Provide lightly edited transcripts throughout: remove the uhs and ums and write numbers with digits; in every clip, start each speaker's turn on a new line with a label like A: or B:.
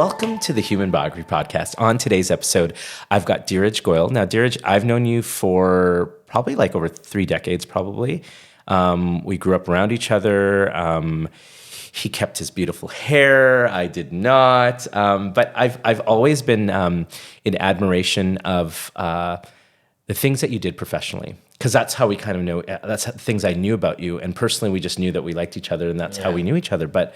A: welcome to the Human Biography podcast. On today's episode, I've got Diraj Goel. Now, Diraj, I've known you for probably like over 3 decades, probably. We grew up around each other. He kept his beautiful hair. I did not. But I've always been in admiration of the things that you did professionally, because that's how we kind of know. That's things I knew about you, and personally, we just knew that we liked each other, and that's how we knew each other. But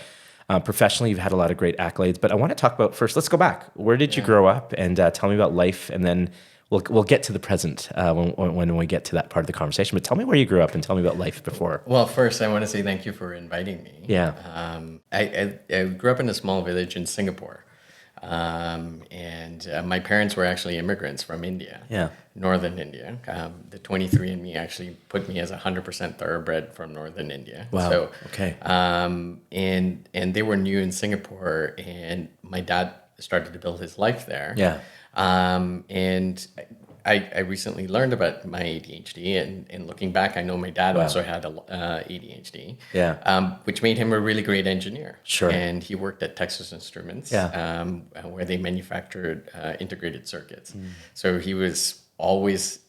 A: professionally, you've had a lot of great accolades. But I want to talk about first. Let's go back. Where did you grow up, and tell me about life, and then we'll get to the present when we get to that part of the conversation. But tell me where you grew up, and tell me about life before.
B: Well, first, I want to say thank you for inviting me.
A: Yeah.
B: I grew up in a small village in Singapore. And my parents were actually immigrants from India, northern India. The 23andMe actually put me as 100% thoroughbred from northern India.
A: Wow.
B: So,
A: okay.
B: And they were new in Singapore, and my dad started to build his life there.
A: Yeah.
B: And I recently learned about my ADHD, and looking back, I know my dad also had ADHD, which made him a really great engineer.
A: Sure.
B: And he worked at Texas Instruments, where they manufactured integrated circuits. So he was always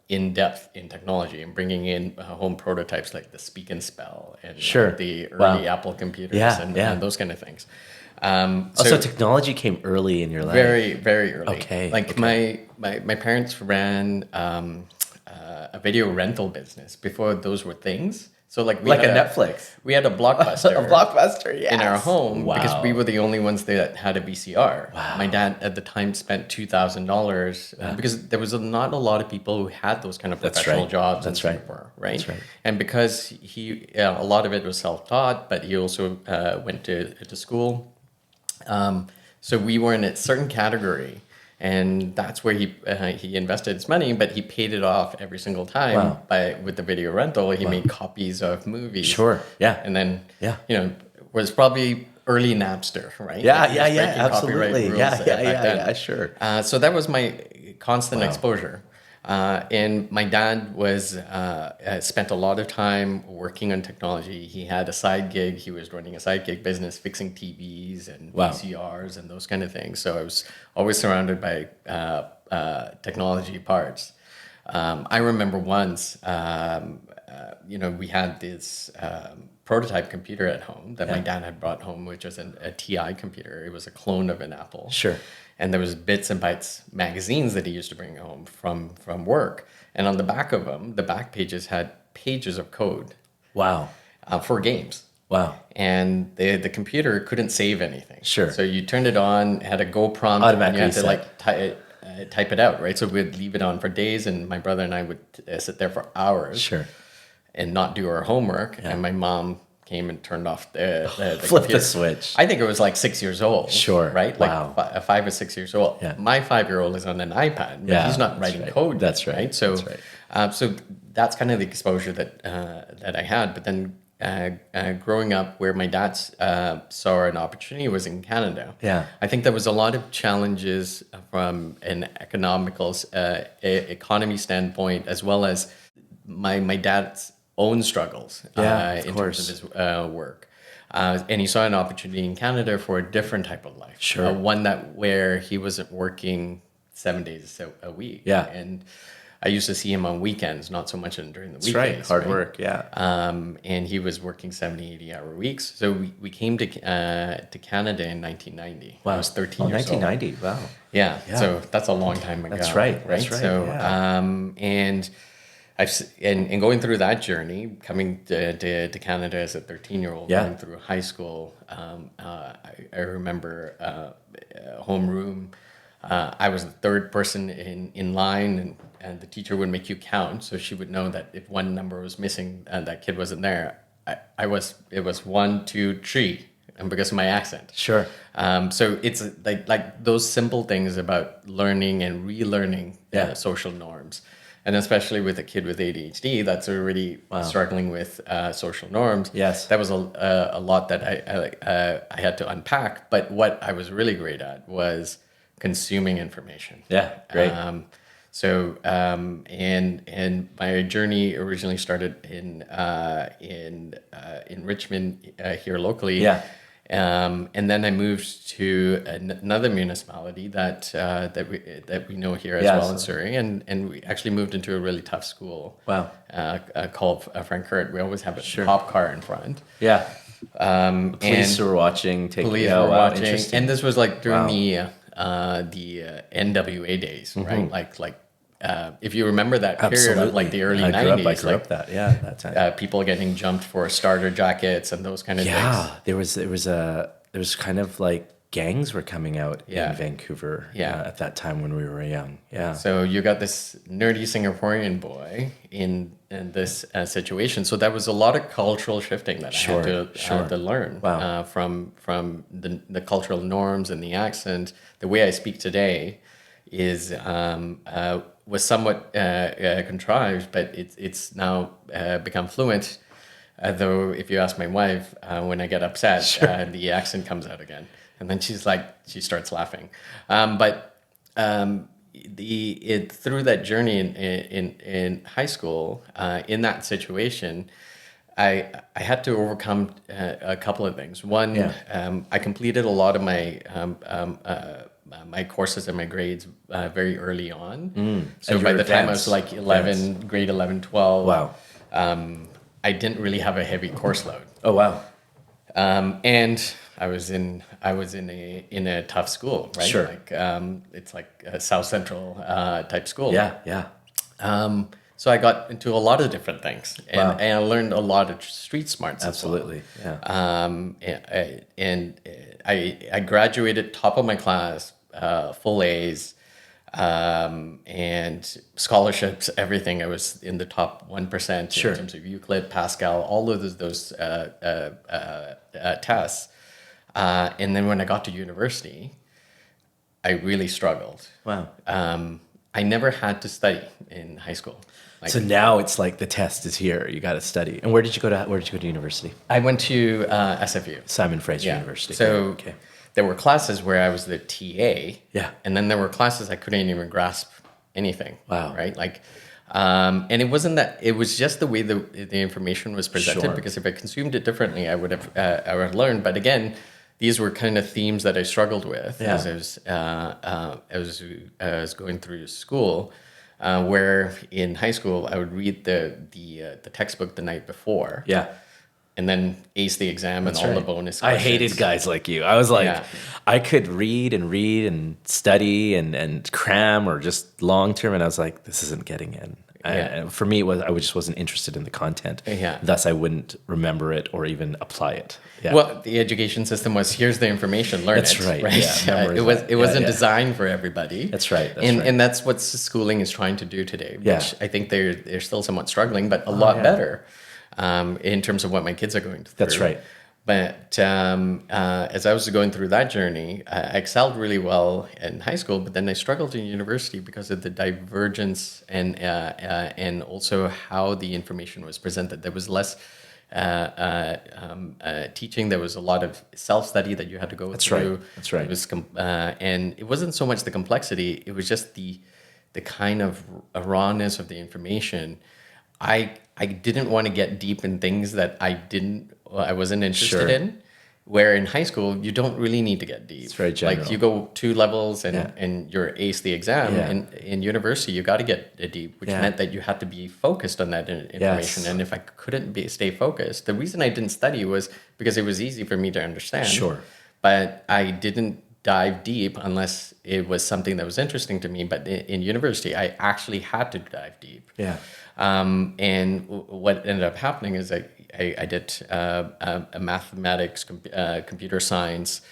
B: in depth in technology and bringing in home prototypes like the Speak and Spell and the early Apple computers and those kind of things.
A: So technology came early in your life.
B: Very, very early.
A: Okay.
B: My parents ran a video rental business before those were things. So we
A: had a Netflix.
B: We had a Blockbuster.
A: A Blockbuster, yes.
B: In our home because we were the only ones that had a VCR.
A: Wow.
B: My dad at the time spent $2,000 because there was not a lot of people who had those kind of professional jobs in Singapore, right?
A: That's right.
B: And because he, a lot of it was self-taught, but he also went to school. So we were in a certain category, and that's where he invested his money, but he paid it off every single time with the video rental. He made copies of movies.
A: Sure. Yeah.
B: And then, was probably early Napster, right?
A: Absolutely. Sure.
B: So that was my constant exposure. And my dad spent a lot of time working on technology. He had a side gig. He was running a side gig business, fixing TVs and VCRs and those kind of things. So I was always surrounded by technology parts. I remember once, we had this prototype computer at home that my dad had brought home, which was a TI computer. It was a clone of an Apple.
A: Sure.
B: And there was Bits and Bytes magazines that he used to bring home from work. And on the back of them, the back pages had pages of code.
A: Wow.
B: For games.
A: Wow.
B: And the computer couldn't save anything.
A: Sure.
B: So you turned it on, had a Go prompt, and you had to type it out, right? So we'd leave it on for days, and my brother and I would sit there for hours.
A: Sure.
B: And not do our homework. Yeah. And my mom came and turned off the
A: flip
B: computer.
A: The switch.
B: I think it was 6 years old.
A: Sure.
B: Right?
A: Wow.
B: 5 or 6 years old.
A: Yeah.
B: My 5-year-old is on an iPad. But he's not writing code.
A: That's right.
B: So, so that's kind of the exposure that I had. But then growing up where my dad saw an opportunity was in Canada.
A: Yeah.
B: I think there was a lot of challenges from an economy standpoint, as well as my dad's own struggles in terms of his work. And he saw an opportunity in Canada for a different type of life.
A: Sure.
B: One where he wasn't working 7 days a week.
A: Yeah.
B: And I used to see him on weekends, not so much during the weekdays.
A: That's right. Hard work, yeah.
B: And he was working 70, 80-hour weeks. So we came to Canada in 1990.
A: Wow.
B: I was 13 years
A: 1990,
B: old.
A: wow.
B: Yeah. So that's a long time ago.
A: That's right.
B: So, and and going through that journey, coming to Canada as a 13-year-old, going through high school, I remember homeroom. I was the third person in line, and the teacher would make you count, so she would know that if one number was missing and that kid wasn't there, it was 1, 2, 3, and because of my accent.
A: Sure.
B: So it's like those simple things about learning and relearning social norms. And especially with a kid with ADHD that's already struggling with social norms.
A: Yes.
B: That was a lot that I had to unpack. But what I was really great at was consuming information.
A: Yeah, great.
B: And my journey originally started in Richmond here locally.
A: Yeah.
B: And then I moved to another municipality that we know here as
A: Yeah,
B: well in Surrey, and we actually moved into a really tough school.
A: Wow.
B: Called Frankfurt. We always have a cop car in front.
A: Yeah. Police
B: And
A: were watching.
B: police were watching,
A: Interesting.
B: and this was like during
A: Wow.
B: the NWA days, right? Like if you remember that period
A: Absolutely.
B: of like the early
A: I grew
B: 90s,
A: up that. Yeah, that time.
B: people getting jumped for starter jackets and those kind of things.
A: Yeah, there was kind of like gangs were coming out in Vancouver at that time when we were young. Yeah.
B: So you got this nerdy Singaporean boy in this situation. So that was a lot of cultural shifting that I had to learn.
A: Wow.
B: From the cultural norms and the accent. The way I speak today is was somewhat contrived, but it's now become fluent. Though if you ask my wife, when I get upset, the accent comes out again. And then she starts laughing. Through that journey in high school, in that situation, I had to overcome a couple of things. One, I completed a lot of my courses and my grades very early on. So by the time I was like 11, grade 11, 12,
A: Wow.
B: I didn't really have a heavy course load.
A: Oh wow.
B: And I was in a tough school, right?
A: Sure.
B: Like it's like a South Central type school.
A: Yeah.
B: So I got into a lot of different things, and I learned a lot of street smarts.
A: Absolutely.
B: As well. I graduated top of my class, full A's, and scholarships, everything. I was in the top 1% in terms of Euclid, Pascal, all of those tests. And then when I got to university, I really struggled.
A: Wow.
B: I never had to study in high school.
A: So now it's like the test is here. You got to study. And where did you go to university?
B: I went to SFU.
A: Simon Fraser University.
B: So there were classes where I was the TA.
A: Yeah.
B: And then there were classes I couldn't even grasp anything.
A: Wow.
B: Right? Like, and it wasn't that. It was just the way the information was presented. Because if I consumed it differently, I would have learned. But again, these were kind of themes that I struggled with as I was going through school. Where in high school I would read the textbook the night before, and then ace the exam and all the bonus questions.
A: I hated guys like you. I was like, I could read and study and cram or just long term, and I was like, this isn't getting in. For me, I just wasn't interested in the content. Thus, I wouldn't remember it or even apply it.
B: Well, the education system was here's the information, learn
A: That's
B: it.
A: Right.
B: Yeah, it wasn't designed for everybody.
A: That's right.
B: And that's what schooling is trying to do today. Which I think they're still somewhat struggling, but a lot better in terms of what my kids are going through.
A: That's right.
B: But as I was going through that journey, I excelled really well in high school, but then I struggled in university because of the divergence and also how the information was presented. There was less teaching. There was a lot of self-study that you had to go through.
A: That's right.
B: It was and it wasn't so much the complexity. It was just the kind of rawness of the information. I didn't want to get deep in things that I wasn't interested in. Where in high school, you don't really need to get deep.
A: It's very general.
B: Like you go 2 levels and you're ace the exam. In university, you got to get deep, which meant that you had to be focused on that information. And if I couldn't stay focused, the reason I didn't study was because it was easy for me to understand. But I didn't dive deep unless it was something that was interesting to me. But in university, I actually had to dive deep. And what ended up happening is I did mathematics, computer science,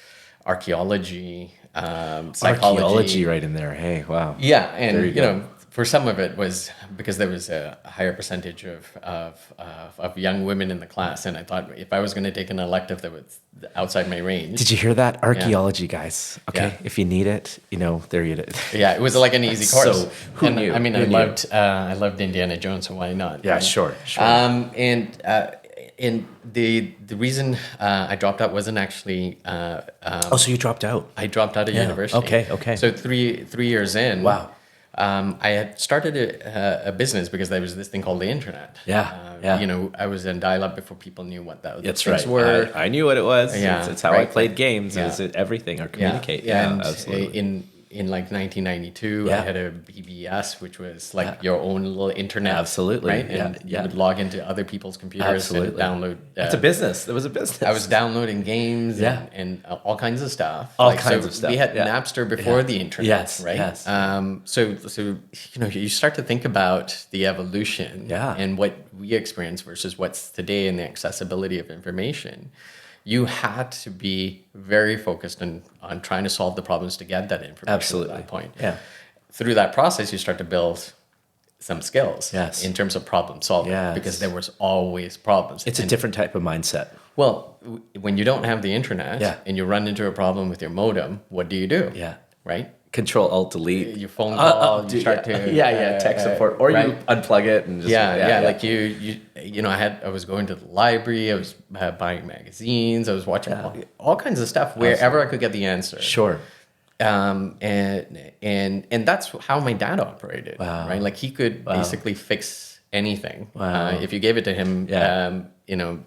B: archaeology, psychology.
A: Archaeology right in there. Hey, wow.
B: Yeah, and you know, for some of it was because there was a higher percentage of young women in the class, and I thought if I was going to take an elective that was outside my range.
A: Did you hear that? Archaeology, guys. Okay, if you need it, there you go.
B: Yeah, it was like an easy course.
A: So who knew?
B: I mean, I loved Indiana Jones, so why not?
A: Yeah, right? Sure.
B: And the reason I dropped out wasn't actually.
A: So you dropped out?
B: I dropped out of university.
A: Okay.
B: So three years in.
A: Wow.
B: I had started a business because there was this thing called the internet.
A: Yeah.
B: You know, I was in dial-up before people knew what
A: That's
B: things
A: right.
B: were.
A: I knew what it was.
B: Yeah,
A: It's how I
B: right.
A: played games.
B: Yeah.
A: It was everything or communicate.
B: Yeah, and
A: absolutely.
B: in like 1992, I had a BBS, which was like your own little internet.
A: Absolutely.
B: Right? And you would log into other people's computers and download.
A: It's a business. It was a business.
B: I was downloading games and all kinds of stuff.
A: All kinds of stuff.
B: We had Napster before the internet,
A: Yes.
B: right?
A: Yes.
B: So you know, you start to think about the evolution and what we experience versus what's today and the accessibility of information. You had to be very focused on trying to solve the problems to get that information.
A: Absolutely.
B: At that point.
A: Yeah.
B: Through that process, you start to build some skills in terms of problem solving because there was always problems.
A: It's a different type of mindset.
B: Well, when you don't have the internet and you run into a problem with your modem, what do?
A: Yeah.
B: Right?
A: Control Alt Delete.
B: Your phone call, you start to
A: tech support, or you unplug it and just
B: like you know, I was going to the library, I was buying magazines, I was watching all kinds of stuff wherever I could get the answer.
A: Sure.
B: And that's how my dad operated.
A: Wow.
B: Right? Like he could basically fix anything.
A: Wow.
B: If you gave it to him, you know,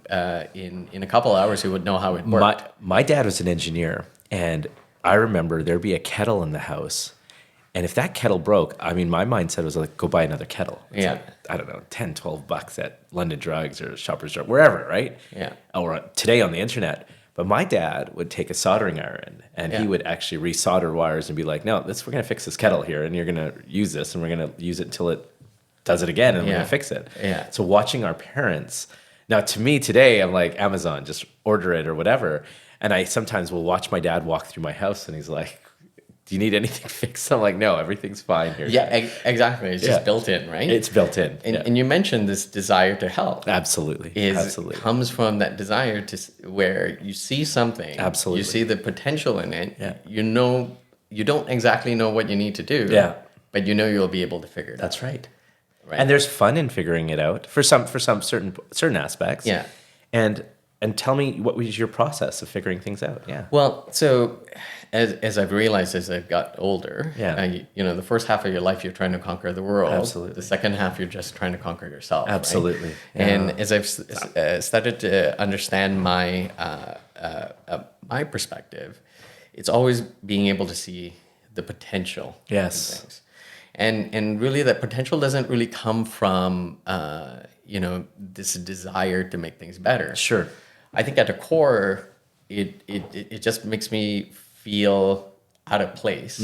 B: in a couple hours, he would know how it worked.
A: My dad was an engineer, and I remember there'd be a kettle in the house. And if that kettle broke, I mean, my mindset was like, go buy another kettle. It's like, I don't know, 10, 12 bucks at London Drugs or Shoppers Drug, wherever, right?
B: Yeah.
A: Or today on the internet. But my dad would take a soldering iron and he would actually resolder wires and be like, no, we're going to fix this kettle here and you're going to use this and we're going to use it until it does it again and we're going to fix it.
B: Yeah.
A: So watching our parents, now to me today, I'm like, Amazon, just order it or whatever. And I sometimes will watch my dad walk through my house and he's like, do you need anything fixed? I'm like, no, everything's fine here.
B: Yeah, exactly. It's just built in, right?
A: It's built in.
B: And you mentioned this desire to help.
A: Absolutely.
B: Comes from that desire to where you see something.
A: Absolutely.
B: You see the potential in it. Yeah. You know, you don't exactly know what you need to do.
A: Yeah.
B: But you know you'll be able to figure it out.
A: That's right. And there's fun in figuring it out for some certain aspects.
B: Yeah.
A: And tell me, what was your process of figuring things out? Yeah.
B: Well, so as I've realized as I've got older, you know, the first half of your life you're trying to conquer the world.
A: Absolutely.
B: The second half you're just trying to conquer yourself.
A: Absolutely.
B: Right? Yeah. And as I've started to understand my my perspective, it's always being able to see the potential in things. And really that potential doesn't really come from you know, this desire to make things better.
A: Sure.
B: I think at the core, it just makes me feel out of place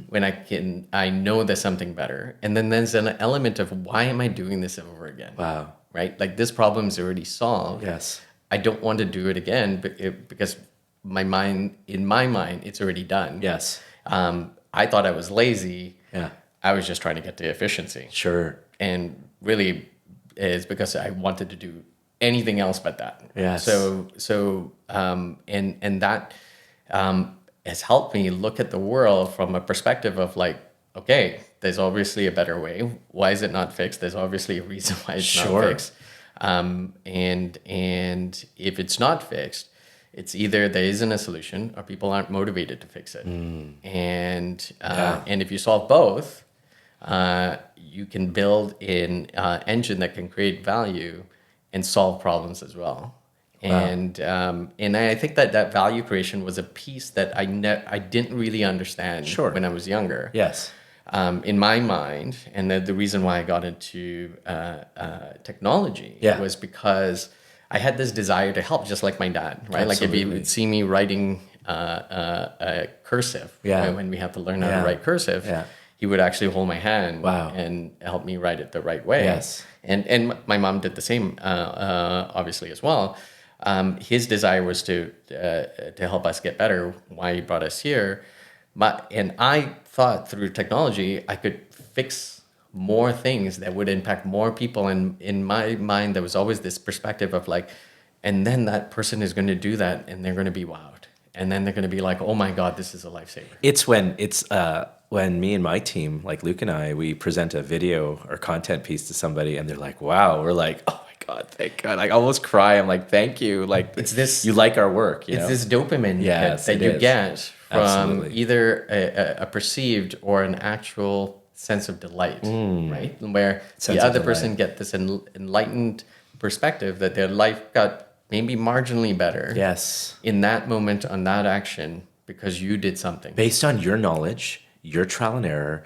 B: when I know there's something better. And then there's an element of why am I doing this over again?
A: Wow.
B: Right? Like this problem's already solved.
A: Yes.
B: I don't want to do it again because in my mind, it's already done.
A: Yes.
B: I thought I was lazy.
A: Yeah.
B: I was just trying to get to efficiency.
A: Sure.
B: And really is because I wanted to do anything else but that.
A: Yes.
B: So and that has helped me look at the world from a perspective of like, okay, there's obviously a better way. Why is it not fixed? There's obviously a reason why it's not fixed. And if it's not fixed, it's either there isn't a solution or people aren't motivated to fix it. And if you solve both, you can build an engine that can create value and solve problems as well. And I think that value creation was a piece that I didn't really understand when I was younger.
A: Yes.
B: In my mind, and the reason why I got into technology was because I had this desire to help, just like my dad, right?
A: Absolutely.
B: Like if you would see me writing cursive, when we had to learn how to write cursive, he would actually hold my hand and help me write it the right way.
A: Yes.
B: And my mom did the same, obviously, as well. His desire was to help us get better, why he brought us here. And I thought through technology, I could fix more things that would impact more people. And in my mind, there was always this perspective of like, and then that person is going to do that and they're going to be wowed. And then they're going to be like, oh my God, this is a lifesaver.
A: It's when me and my team, like Luke and I, we present a video or content piece to somebody and they're like, wow, we're like, oh my God, thank God. I almost cry. I'm like, thank you. Like
B: it's this,
A: you like our work.
B: It's this dopamine that you get from
A: Absolutely.
B: either a perceived or an actual sense of delight, right? Where
A: Sense
B: the
A: of
B: other
A: delight.
B: person get this enlightened perspective that their life got maybe marginally better
A: Yes.
B: in that moment on that action because you did something.
A: Based on your knowledge, your trial and error,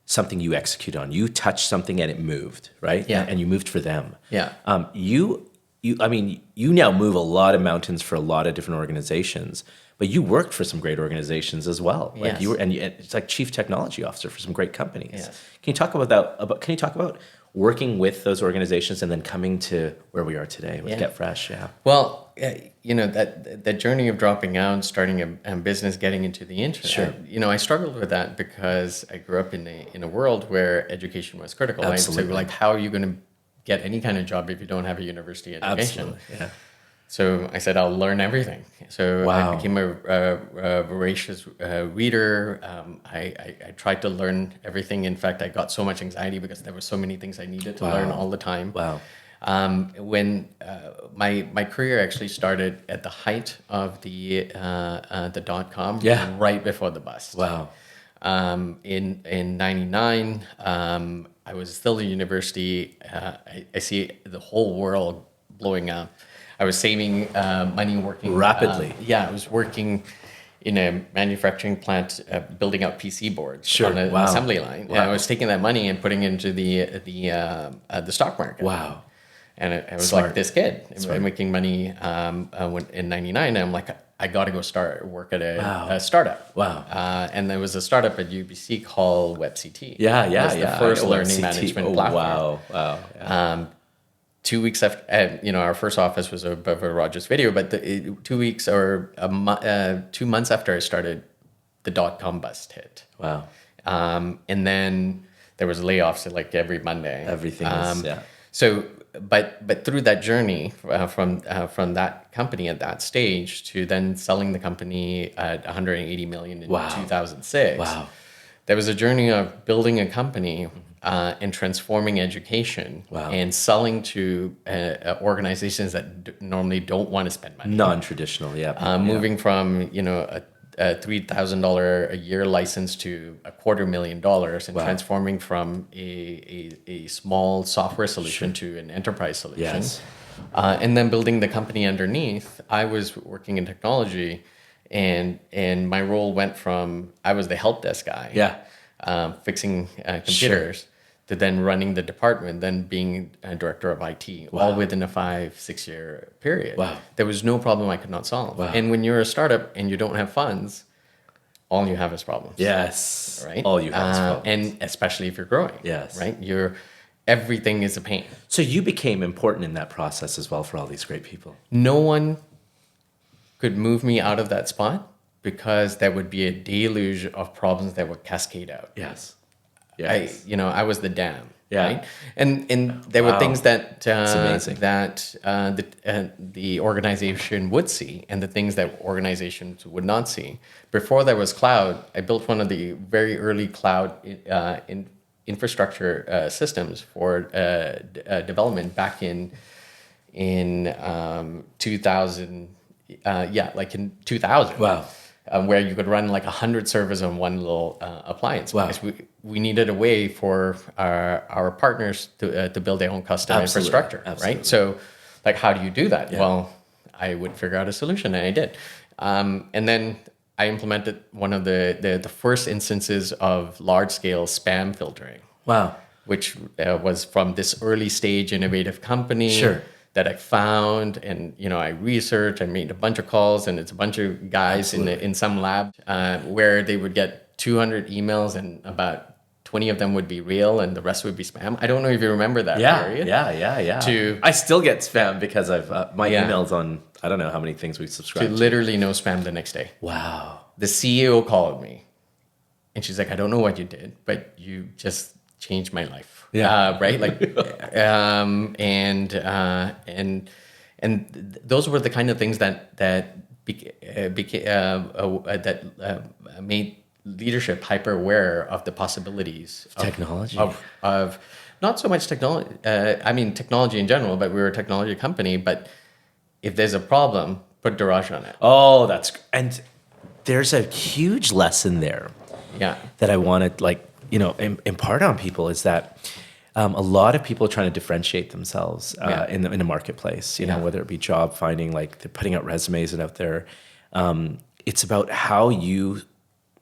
A: something you execute on. You touched something and it moved, right?
B: Yeah.
A: And you moved for them.
B: Yeah.
A: I mean, you now move a lot of mountains for a lot of different organizations, but you worked for some great organizations as well. Like
B: Yes.
A: you were, and it's like chief technology officer for some great companies.
B: Yes.
A: Can you talk about that? Can you talk about working with those organizations and then coming to where we are today with Get Fresh? Yeah.
B: Well, that journey of dropping out, starting a business, getting into the internet.
A: Sure.
B: I struggled with that because I grew up in a world where education was critical.
A: Absolutely.
B: Right? So, like, how are you going to get any kind of job if you don't have a university education?
A: Absolutely. Yeah.
B: So I said, I'll learn everything. So
A: Wow.
B: I became a voracious reader. I tried to learn everything. In fact, I got so much anxiety because there were so many things I needed to learn all the time.
A: Wow.
B: When my career actually started at the height of the .com,
A: Yeah.
B: right before the bust.
A: Wow.
B: In '99, I was still in university. I see the whole world blowing up. I was saving money working
A: Rapidly.
B: I was working in a manufacturing plant, building out PC boards
A: Sure.
B: on an
A: Wow.
B: assembly line.
A: Wow.
B: And I was taking that money and putting it into the stock market.
A: Wow.
B: And I was
A: Smart.
B: like this kid
A: Smart.
B: making money in '99. I'm like, I got to go work at
A: Wow.
B: a startup.
A: Wow.
B: And there was a startup at UBC called WebCT.
A: Yeah.
B: It
A: Yeah.
B: was
A: Yeah.
B: the first
A: I know
B: learning
A: WebCT.
B: management platform.
A: Wow. Wow. Yeah.
B: 2 weeks after, our first office was above Rogers Video, but 2 weeks or 2 months after I started, the .com bust hit.
A: Wow.
B: And then there was layoffs like every Monday.
A: Everything is, yeah.
B: So, but through that journey from that company at that stage to then selling the company at 180 million in
A: Wow.
B: 2006.
A: Wow.
B: There was a journey of building a company and transforming education
A: Wow.
B: and selling to organizations that normally don't want to spend money.
A: Non-traditional, yeah.
B: Moving from a $3,000 a year license to $250,000 and
A: Wow.
B: transforming from a small software solution to an enterprise solution.
A: Yes.
B: And then building the company underneath. I was working in technology, and my role went from I was the help desk guy, fixing computers, to then running the department, then being a director of IT, all within a 5-6 year period.
A: Wow.
B: There was no problem I could not solve.
A: Wow.
B: And when you're a startup and you don't have funds, all you have is problems.
A: Yes.
B: Right.
A: All you have is problems.
B: And especially if you're growing.
A: Yes.
B: Right. Everything is a pain.
A: So you became important in that process as well for all these great people.
B: No one could move me out of that spot because there would be a deluge of problems that would cascade out.
A: Yes.
B: I was the dam.
A: Yeah.
B: Right? And there were things that
A: amazing.
B: that the organization would see, and the things that organizations would not see. Before there was cloud, I built one of the very early cloud infrastructure systems for development back in 2000. Like in 2000.
A: Wow.
B: Where you could run like 100 servers on one little appliance.
A: Wow.
B: Because we needed a way for our partners to build their own custom
A: Absolutely.
B: infrastructure,
A: Absolutely.
B: right? So, like, how do you do that?
A: Yeah.
B: Well, I would figure out a solution, and I did. And then I implemented one of the first instances of large-scale spam filtering.
A: Wow.
B: Which was from this early stage innovative company.
A: Sure.
B: That I found, and I researched. I made a bunch of calls, and it's a bunch of guys in some lab where they would get 200 emails, and about 20 of them would be real, and the rest would be spam. I don't know if you remember that period.
A: Yeah. I still get spam because I've my emails on I don't know how many things we
B: To
A: subscribe to.
B: literally no spam the next day.
A: Wow.
B: The CEO called me, and she's like, "I don't know what you did, but you just changed my life."
A: Yeah.
B: Right. Like, and those were the kind of things that made leadership hyper aware of the possibilities of
A: Technology.
B: of not so much technology. Technology in general, but we were a technology company. But if there's a problem, put Diraj on it.
A: Oh, and there's a huge lesson there
B: Yeah.
A: that I want to impart on people is that a lot of people are trying to differentiate themselves in the marketplace, whether it be job finding, like they're putting out resumes and out there. It's about how you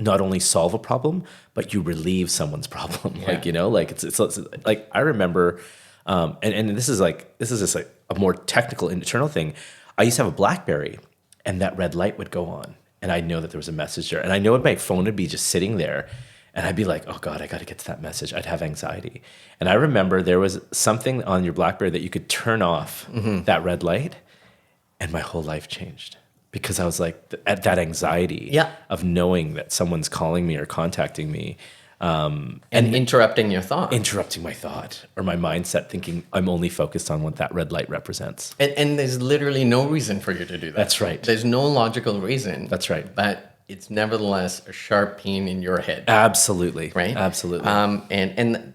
A: not only solve a problem, but you relieve someone's problem.
B: Yeah.
A: Like it's like I remember, and this is just like a more technical internal thing. I used to have a BlackBerry, and that red light would go on, and I know that there was a message there, and I know my phone would be just sitting there, and I'd be like, oh God, I got to get to that message. I'd have anxiety, and I remember there was something on your BlackBerry that you could turn off that red light, and my whole life changed. Because I was like, at that anxiety of knowing that someone's calling me or contacting me.
B: And interrupting your thought.
A: Interrupting my thought or my mindset, thinking I'm only focused on what that red light represents.
B: And there's literally no reason for you to do that.
A: That's right.
B: There's no logical reason.
A: That's right.
B: But it's nevertheless a sharp pain in your head.
A: Absolutely.
B: Right?
A: Absolutely.
B: And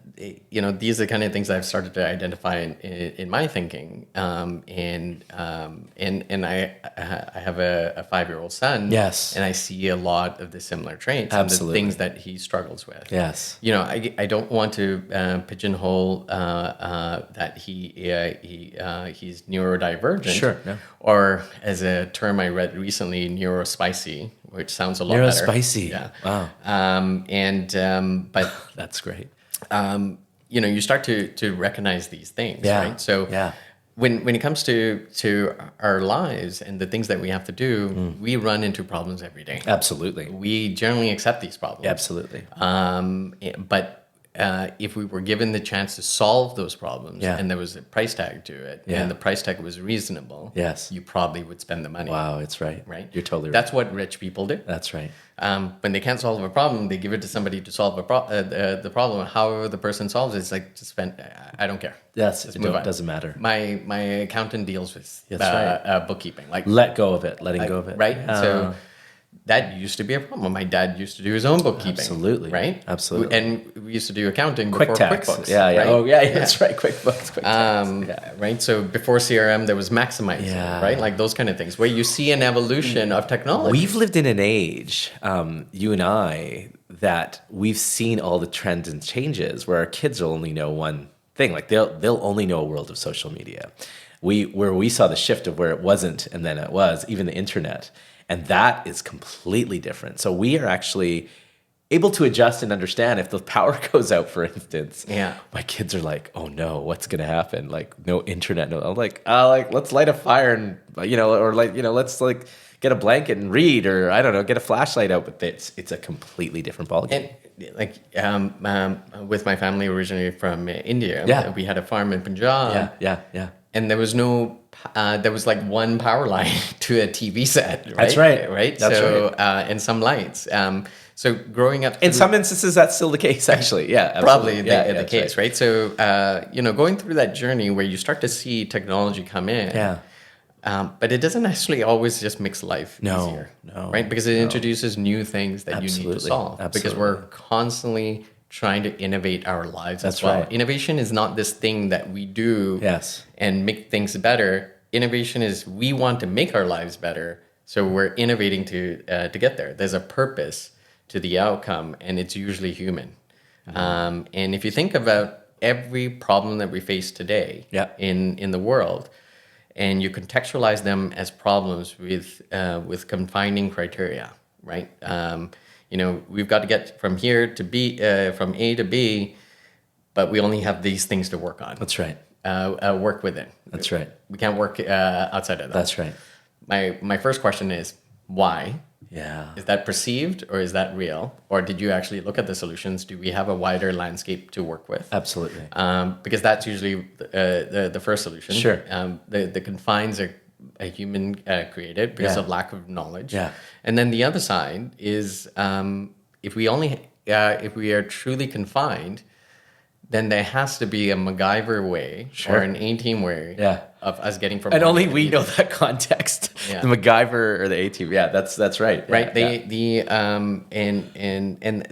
B: these are the kind of things I've started to identify in my thinking. And I have a 5-year-old son.
A: Yes.
B: And I see a lot of the similar traits.
A: Absolutely.
B: And the things that he struggles with.
A: Yes.
B: I don't want to pigeonhole that he's neurodivergent.
A: Sure. No.
B: Or as a term I read recently, neurospicy, which sounds a lot better.
A: Neurospicy.
B: Yeah.
A: Wow.
B: But
A: that's great.
B: You start to recognize these things,
A: Yeah.
B: right? So when it comes to our lives and the things that we have to do, we run into problems every day.
A: Absolutely.
B: We generally accept these problems.
A: Absolutely.
B: But if we were given the chance to solve those problems and there was a price tag to it and the price tag was reasonable,
A: yes,
B: you probably would spend the money.
A: Wow, it's right.
B: Right?
A: You're totally right.
B: That's what rich people do.
A: That's right.
B: When they can't solve a problem, they give it to somebody to solve the problem. However the person solves it, it's like, just spend, I don't care.
A: Yes,
B: Just
A: it
B: move on.
A: doesn't matter.
B: My accountant deals with
A: That's
B: bookkeeping. Like,
A: let go of it, letting go of it.
B: Right? So that used to be a problem. My dad used to do his own bookkeeping.
A: Absolutely.
B: Right?
A: Absolutely.
B: And we used to do accounting
A: Quick
B: before
A: tax.
B: QuickBooks.
A: Yeah, yeah.
B: Right?
A: Oh, yeah, that's right. QuickBooks. Quick tax.
B: Right? So before CRM, there was Maximizer, right? Like those kind of things, where you see an evolution of technology.
A: We've lived in an age, you and I, that we've seen all the trends and changes where our kids will only know one thing. Like they'll only know a world of social media. Where we saw the shift of where it wasn't and then it was, even the internet. And that is completely different. So we are actually able to adjust and understand if the power goes out, for instance.
B: Yeah.
A: My kids are like, oh no, what's going to happen? Like no internet. No. I'm like, let's light a fire and, let's like get a blanket and read, or I don't know, get a flashlight out. But it's a completely different ballgame.
B: And with my family originally from India, we had a farm in Punjab.
A: Yeah.
B: And there was there was like one power line to a TV set, right?
A: That's right.
B: Right?
A: That's
B: right. And some lights. So growing up...
A: In some instances, that's still the case, actually. Yeah, absolutely.
B: Probably the case, right? So, going through that journey where you start to see technology come in.
A: Yeah.
B: But it doesn't actually always just makes life easier.
A: No.
B: Right? Because it introduces new things that you need to solve.
A: Absolutely.
B: Because we're constantly trying to innovate our lives
A: That's
B: as well.
A: right.
B: Innovation is not this thing that we do and make things better. Innovation is we want to make our lives better, so we're innovating to get there. There's a purpose to the outcome, and it's usually human. And if you think about every problem that we face today in the world, and you contextualize them as problems with confining criteria, right? We've got to get from here to B, from A to B, but we only have these things to work on.
A: That's right.
B: Work within.
A: That's right.
B: We can't work outside of that.
A: That's right.
B: My first question is, why?
A: Yeah.
B: Is that perceived or is that real? Or did you actually look at the solutions? Do we have a wider landscape to work with?
A: Absolutely.
B: Because that's usually the first solution.
A: Sure.
B: The confines are a human created because of lack of knowledge.
A: Yeah.
B: And then the other side is if we are truly confined, then there has to be a MacGyver way or an A-team way of us getting from.
A: And only we know that context.
B: Yeah.
A: The MacGyver or the A-team. Yeah, that's right.
B: Right. And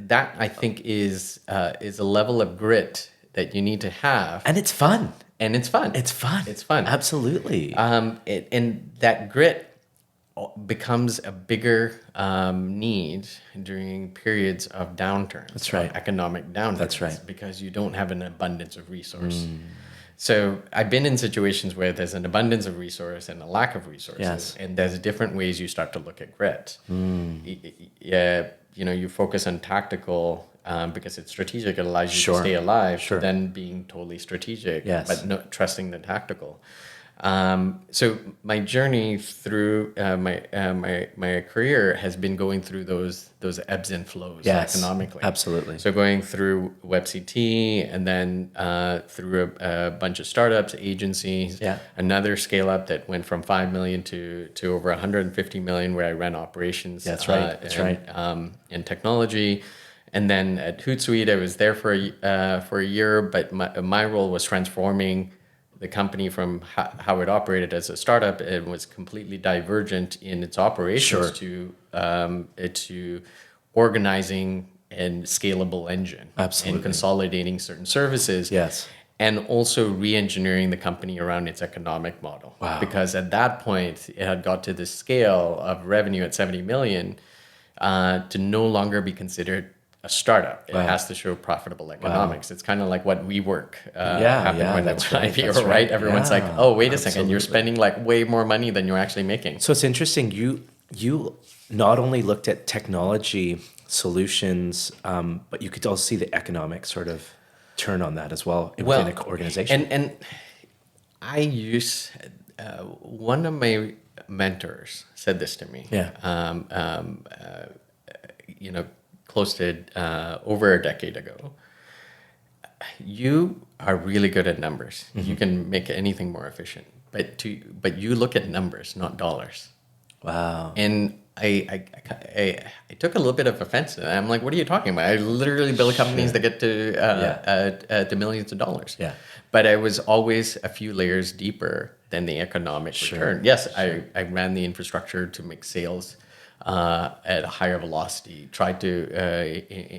B: that I think is a level of grit that you need to have.
A: And it's fun.
B: And it's fun.
A: It's fun.
B: It's fun.
A: Absolutely.
B: And that grit becomes a bigger need during periods of downturns.
A: That's right.
B: Economic downturns.
A: That's right.
B: Because you don't have an abundance of resource. So I've been in situations where there's an abundance of resource and a lack of resources,
A: Yes.
B: and there's different ways you start to look at grit. Yeah, you focus on tactical because it's strategic. It allows you to stay alive.
A: Sure.
B: Then being totally strategic,
A: Yes.
B: but no, trusting the tactical. So my journey through my career has been going through those ebbs and flows economically.
A: Absolutely.
B: So going through WebCT and then through a bunch of startups, agencies, another scale up that went from 5 million to over 150 million, where I ran operations.
A: That's right. That's right.
B: In technology. And then at Hootsuite, I was there for a year, but my role was transforming the company from how it operated as a startup. It was completely divergent in its operations to organizing and scalable engine.
A: Absolutely.
B: And consolidating certain services.
A: Yes.
B: And also re-engineering the company around its economic model.
A: Wow.
B: Because at that point, it had got to the scale of revenue at 70 million to no longer be considered a startup. It has to show profitable economics. It's kind of like what WeWork happened when
A: that's
B: they went
A: right,
B: IPO,
A: that's
B: right? Everyone's like, oh, wait a second, you're
A: absolutely.
B: spending like way more money than you're actually making.
A: So it's interesting. You not only looked at technology solutions, but you could also see the economic sort of turn on that as well within an organization.
B: And I use, one of my mentors said this to me. Close to over a decade ago. You are really good at numbers. You can make anything more efficient, but you look at numbers, not dollars.
A: Wow.
B: And I took a little bit of offense to that. I'm like, what are you talking about? I literally build companies that get to millions of dollars.
A: Yeah.
B: But I was always a few layers deeper than the economic return. Yes, I ran the infrastructure to make sales at a higher velocity, tried to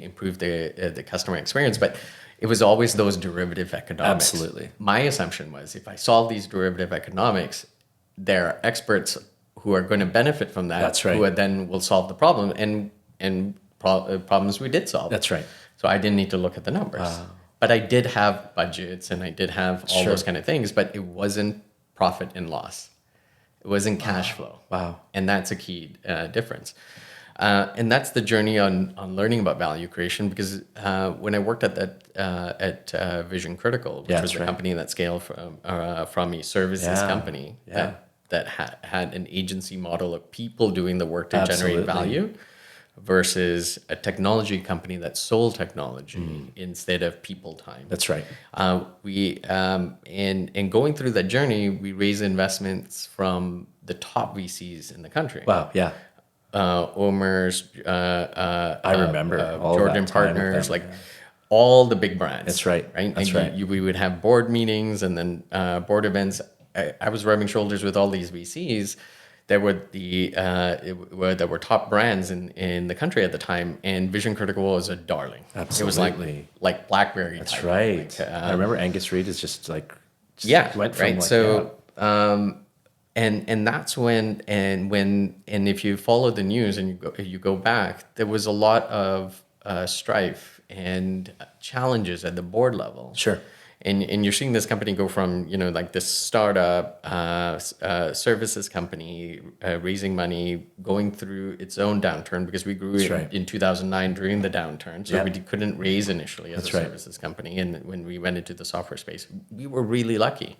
B: improve the customer experience, but it was always those derivative economics.
A: Absolutely.
B: My assumption was if I solve these derivative economics, there are experts who are going to benefit from that.
A: That's right.
B: Who then will solve the problem, and problems we did solve.
A: That's right.
B: So I didn't need to look at the numbers. But I did have budgets and I did have all those kind of things, but it wasn't profit and loss. It wasn't cash flow.
A: Wow.
B: And that's a key difference. And that's the journey on learning about value creation, because when I worked at Vision Critical, which was a company that scaled from a services company that had an agency model of people doing the work to generate value, versus a technology company that sold technology instead of people time.
A: That's right.
B: In going through that journey, we raised investments from the top VCs in the country.
A: Wow. Yeah.
B: Omer's,
A: I remember all
B: Jordan
A: that time
B: Partners,
A: with them.
B: like all the big brands.
A: That's right.
B: Right.
A: That's
B: and
A: right.
B: we would have board meetings and then board events. I was rubbing shoulders with all these VCs. There were there were top brands in the country at the time, and Vision Critical was a darling.
A: Absolutely.
B: It was like BlackBerry.
A: That's
B: type.
A: right.
B: Like,
A: I remember Angus Reid is just like
B: went from and that's when if you follow the news and you go back, there was a lot of strife and challenges at the board level.
A: Sure.
B: And you're seeing this company go from, like this startup services company raising money, going through its own downturn, because we grew in 2009 during the downturn. So we couldn't raise initially as a services company. And when we went into the software space, we were really lucky.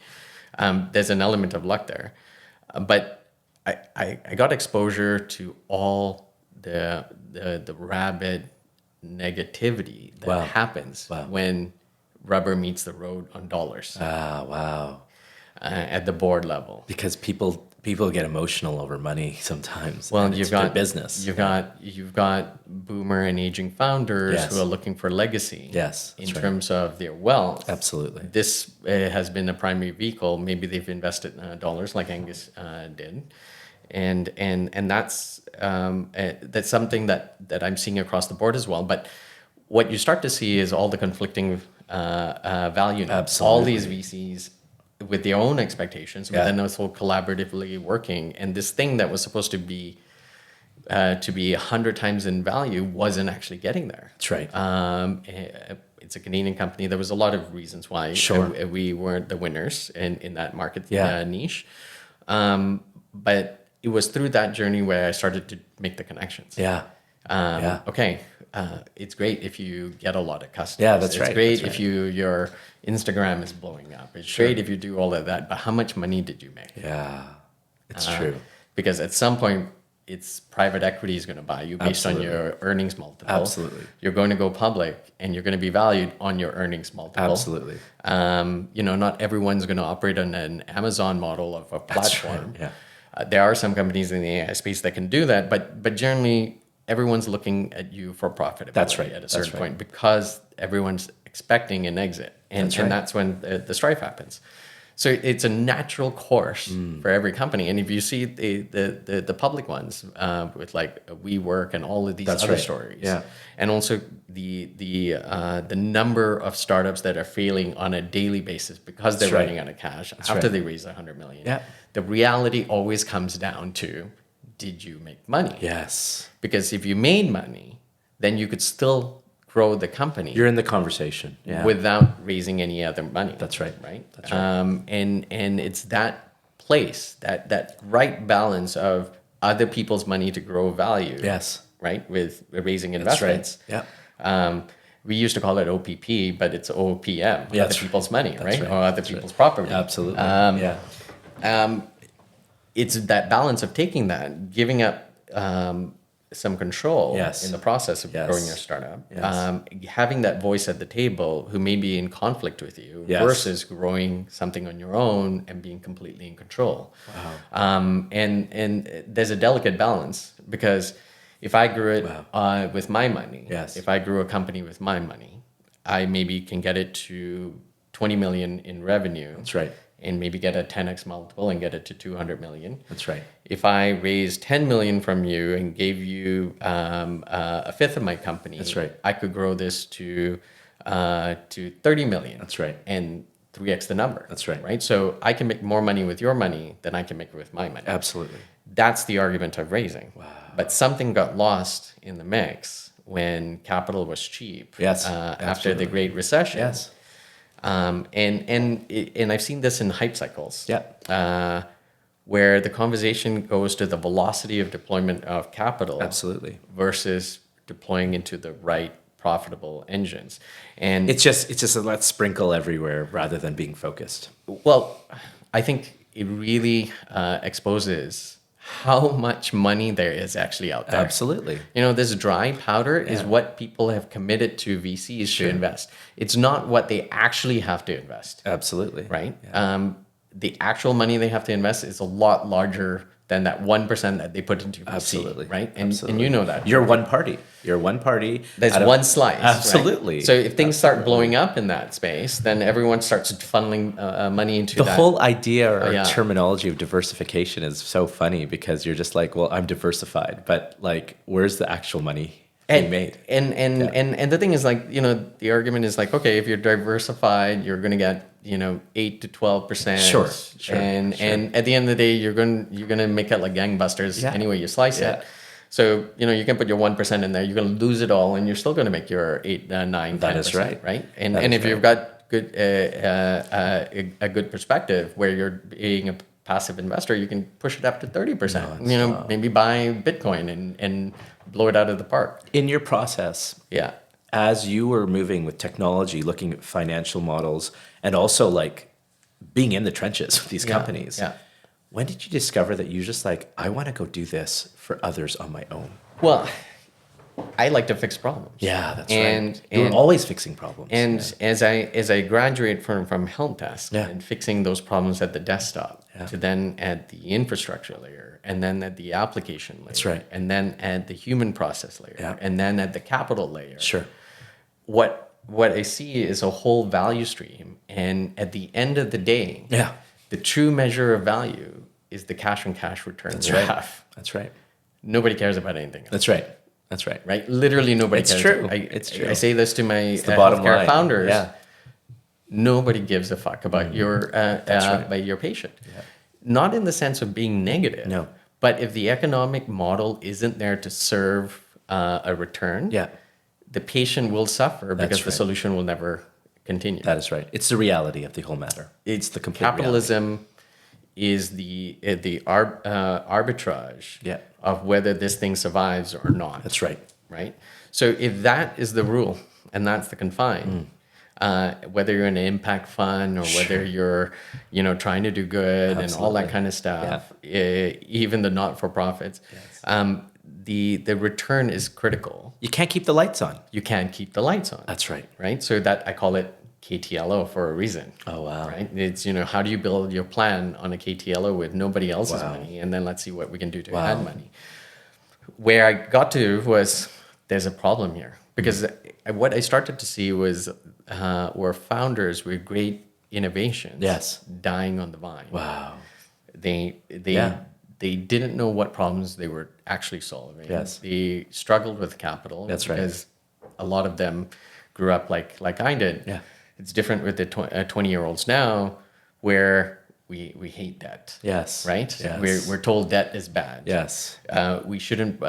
B: There's an element of luck there. But I got exposure to all the rabid negativity that happens when rubber meets the road on dollars.
A: Wow.
B: At the board level,
A: because people get emotional over money sometimes.
B: Well, you've got
A: business.
B: You've got boomer and aging founders who are looking for legacy.
A: Yes,
B: in terms of their wealth.
A: Absolutely.
B: This has been a primary vehicle. Maybe they've invested dollars like Angus did, and that's something that I'm seeing across the board as well. But what you start to see is all the conflicting value notes.
A: Absolutely.
B: All these VCs with their own expectations, but then also collaboratively working. And this thing that was supposed to be 100 times in value wasn't actually getting there.
A: That's right.
B: It's a Canadian company. There was a lot of reasons why we weren't the winners in that market niche. But it was through that journey where I started to make the connections. Okay, it's great if you get a lot of customers.
A: Yeah, that's right.
B: It's great if your Instagram is blowing up. It's great if you do all of that. But how much money did you make?
A: Yeah, it's true.
B: Because at some point, it's private equity is going to buy you based on your earnings multiple.
A: Absolutely.
B: You're going to go public and you're going to be valued on your earnings multiple.
A: Absolutely.
B: Not everyone's going to operate on an Amazon model of a platform.
A: That's right. Yeah.
B: There are some companies in the AI space that can do that, but generally everyone's looking at you for profitability.
A: That's right.
B: At a certain point, because everyone's expecting an exit, and that's when the strife happens. So it's a natural course for every company. And if you see the public ones with like WeWork and all of these other stories, and also the number of startups that are failing on a daily basis because they're running out of cash after they raise $100 million, the reality always comes down to, did you make money?
A: Yes.
B: Because if you made money, then you could still grow the company.
A: You're in the conversation
B: without raising any other money.
A: That's right.
B: Right.
A: That's right.
B: And it's that place, that right balance of other people's money to grow value.
A: Yes.
B: Right. With raising investments.
A: That's right.
B: We used to call it OPP, but it's OPM.
A: Yeah,
B: other people's money, right?
A: Right.
B: Or other people's property.
A: Absolutely.
B: It's that balance of taking that, giving up some control in the process of growing your startup, having that voice at the table who may be in conflict with you versus growing something on your own and being completely in control. Wow. And there's a delicate balance, because if I grew it with my money, if I grew a company with my money, I maybe can get it to 20 million in revenue.
A: That's right.
B: And maybe get a 10x multiple and get it to 200 million.
A: That's right.
B: If I raised 10 million from you and gave you a fifth of my company,
A: that's right,
B: I could grow this to 30 million.
A: That's right.
B: And 3x the number.
A: That's right.
B: Right. So I can make more money with your money than I can make with my money.
A: Absolutely.
B: That's the argument I'm raising. Wow. But something got lost in the mix when capital was cheap.
A: Yes.
B: After the Great Recession.
A: Yes.
B: And I've seen this in hype cycles.
A: Yeah.
B: Where the conversation goes to the velocity of deployment of capital.
A: Absolutely.
B: Versus deploying into the right profitable engines. And
A: it's just a let's sprinkle everywhere rather than being focused.
B: Well, I think it really exposes how much money there is actually out there.
A: Absolutely.
B: This dry powder is what people have committed to VCs to invest. It's not what they actually have to invest.
A: Absolutely.
B: Right? Yeah. The actual money they have to invest is a lot larger than that 1% that they put into VC.
A: Absolutely.
B: Right? And you know that.
A: You're one party. There's
B: one slice.
A: Absolutely.
B: Right? So if things start blowing up in that space, then everyone starts funneling money into that.
A: The whole idea or terminology of diversification is so funny, because you're just like, well, I'm diversified, but like, where's the actual money being made?
B: And the thing is, like, the argument is like, okay, if you're diversified, you're going to get 8 to 12%.
A: Sure.
B: And at the end of the day, you're going to make it like gangbusters any way you slice it. So, you can put your 1% in there, you're going to lose it all, and you're still going to make your 8, 9, 10%.
A: That is right.
B: Right? And if you've got good a good perspective where you're being a passive investor, you can push it up to 30%. Maybe buy Bitcoin and blow it out of the park.
A: In your process, as you were moving with technology, looking at financial models, and also like being in the trenches with these companies, when did you discover that you're just like, I want to go do this for others on my own?
B: Well, I like to fix problems.
A: Yeah, that's right. You're always fixing problems.
B: And as I graduate from help desk and fixing those problems at the desktop, to then at the infrastructure layer, and then at the application layer,
A: that's right,
B: and then at the human process layer, and then at the capital layer.
A: Sure.
B: What I see is a whole value stream, and at the end of the day, the true measure of value is the cash on cash return you have.
A: That's right.
B: Nobody cares about anything else.
A: That's right. That's right.
B: Right? Literally nobody cares.
A: True. It's true.
B: I say this to my
A: healthcare
B: founders. Nobody gives a fuck about your patient.
A: Yeah.
B: Not in the sense of being negative.
A: No.
B: But if the economic model isn't there to serve a return,
A: Yeah.
B: the patient will suffer because the
A: right.
B: solution will never continue.
A: That is right. It's the reality of the whole matter. It's the complete
B: Capitalism is the arbitrage
A: Yeah.
B: of whether this thing survives or not.
A: That's right.
B: Right? So if that is the rule and that's the confine, whether you're in an impact fund or whether you're, trying to do good and all that kind of stuff, even the not-for-profits, the return is critical.
A: You can't keep the lights on.
B: You can't keep the lights on.
A: That's right.
B: Right? So that I call it KTLO for a reason.
A: Oh, wow.
B: Right? It's, how do you build your plan on a KTLO with nobody else's money? And then let's see what we can do to add money. Where I got to was there's a problem here. Because what I started to see was were founders with great innovations dying on the vine.
A: Wow.
B: They didn't know what problems they were actually solving.
A: Yes.
B: They struggled with capital.
A: That's right.
B: Because a lot of them grew up like I did.
A: Yeah.
B: It's different with the 20-year-olds now, where we hate debt.
A: Yes.
B: Right?
A: Yes.
B: We're told debt is bad.
A: Yes.
B: We shouldn't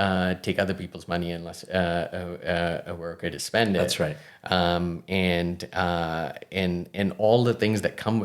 B: take other people's money unless we're okay to spend it.
A: That's right.
B: And all the things that come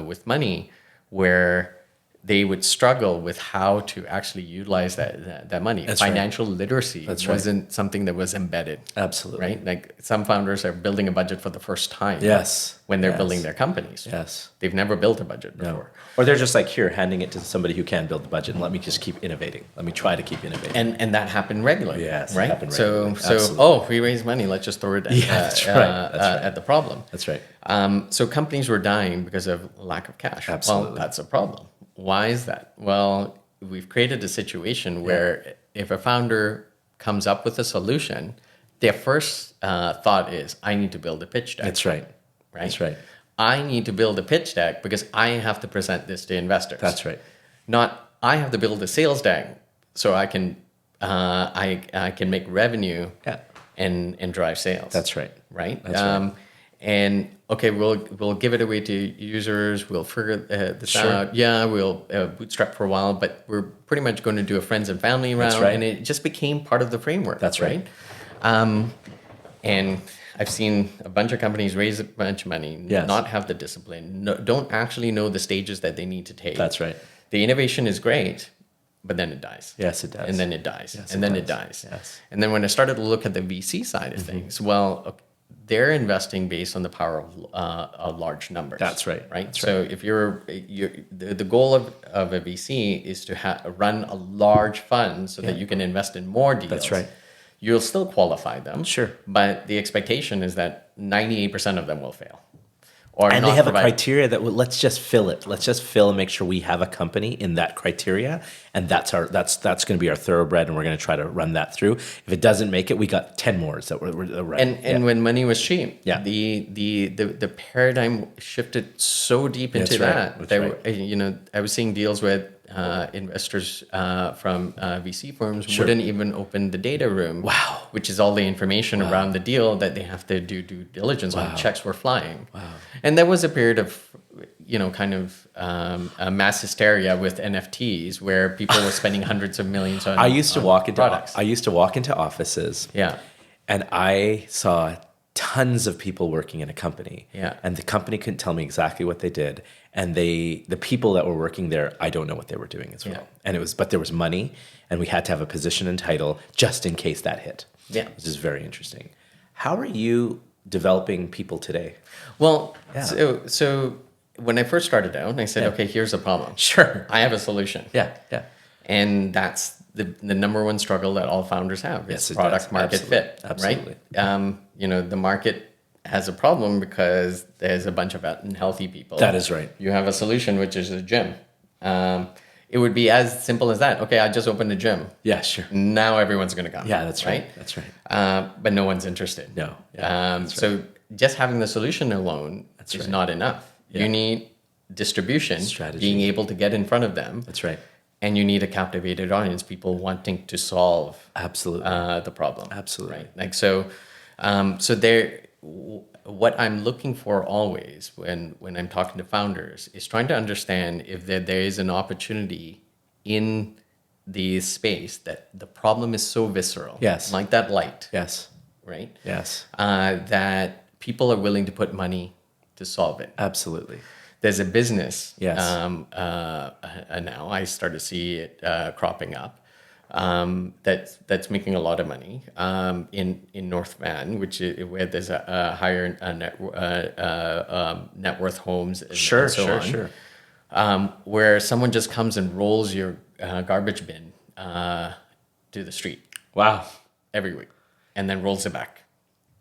B: with money, where they would struggle with how to actually utilize that money.
A: That's
B: Financial literacy wasn't something that was embedded.
A: Absolutely.
B: Right? Like some founders are building a budget for the first time.
A: Yes.
B: When they're building their companies.
A: Yes.
B: They've never built a budget before.
A: No. Or they're just like, here, handing it to somebody who can build the budget and let me just keep innovating. Let me try to keep innovating.
B: And that happened regularly.
A: Yes.
B: Right?
A: It happened regularly.
B: So we raise money, let's just throw it at the problem.
A: That's right.
B: So companies were dying because of lack of cash.
A: Absolutely.
B: Well, that's a problem. Why is that? Well, we've created a situation where if a founder comes up with a solution, their first thought is, I need to build a pitch deck.
A: That's right.
B: Right?
A: That's right.
B: I need to build a pitch deck because I have to present this to investors.
A: That's right.
B: Not, I have to build a sales deck so I can I can make revenue and drive sales.
A: That's right.
B: Right?
A: That's right.
B: And okay, we'll give it away to users. We'll figure this out. Yeah, we'll bootstrap for a while, but we're pretty much going to do a friends and family round.
A: That's right.
B: And it just became part of the framework.
A: That's right.
B: And I've seen a bunch of companies raise a bunch of money, not have the discipline, don't actually know the stages that they need to take.
A: That's right.
B: The innovation is great, but then it dies.
A: Yes, it does.
B: And then it dies.
A: Yes,
B: and then it dies.
A: Yes.
B: And then when I started to look at the VC side of things, well, they're investing based on the power of large numbers.
A: That's right.
B: Right.
A: That's
B: so if the goal of a VC is to run a large fund so that you can invest in more deals.
A: That's right.
B: You'll still qualify them.
A: Sure.
B: But the expectation is that 98% of them will fail. Or
A: and
B: not
A: they have
B: provide.
A: a criteria that let's just fill it. Let's just fill and make sure we have a company in that criteria, and that's going to be our thoroughbred, and we're going to try to run that through. If it doesn't make it, we got 10 more that we're running.
B: And when money was cheap,
A: Yeah.
B: the paradigm shifted so deep into
A: That's right.
B: I was seeing deals with investors from VC firms wouldn't even open the data room.
A: Wow.
B: Which is all the information around the deal that they have to do due diligence on. Checks were flying. Wow. And there was a period of, a mass hysteria with NFTs where people were spending hundreds of millions on
A: I used to walk into
B: products.
A: I used to walk into offices.
B: Yeah.
A: And I saw tons of people working in a company.
B: Yeah.
A: And the company couldn't tell me exactly what they did. And the people that were working there, I don't know what they were doing as well.
B: Yeah.
A: And but there was money, and we had to have a position and title just in case that hit.
B: Yeah.
A: Which is very interesting. How are you developing people today?
B: Well, so when I first started out, I said, okay, here's a problem.
A: Sure.
B: I have a solution.
A: Yeah.
B: And that's the number one struggle that all founders have.
A: Yes, it
B: product
A: does.
B: market fit.
A: Absolutely.
B: Right? The market has a problem because there's a bunch of unhealthy people.
A: That is right.
B: You have a solution, which is a gym. It would be as simple as that. Okay, I just opened a gym.
A: Yeah, sure.
B: Now everyone's going to come.
A: Yeah, that's right. That's right.
B: But no one's interested.
A: No.
B: So just having the solution alone is not enough.
A: Yeah.
B: You need distribution,
A: strategy,
B: being able to get in front of them.
A: That's right.
B: And you need a captivated audience, people wanting to solve
A: Absolutely.
B: the problem.
A: Absolutely.
B: Right. Like so there. what I'm looking for always when I'm talking to founders is trying to understand if there is an opportunity in the space that the problem is so visceral,
A: Yes.
B: like that light,
A: Yes.
B: right?
A: Yes.
B: That people are willing to put money to solve it.
A: Absolutely.
B: There's a business
A: Yes.
B: now I start to see it cropping up that's making a lot of money in North Van, where there's a higher net worth homes and so on. Where someone just comes and rolls your garbage bin to the street.
A: Wow.
B: Every week, and then rolls it back.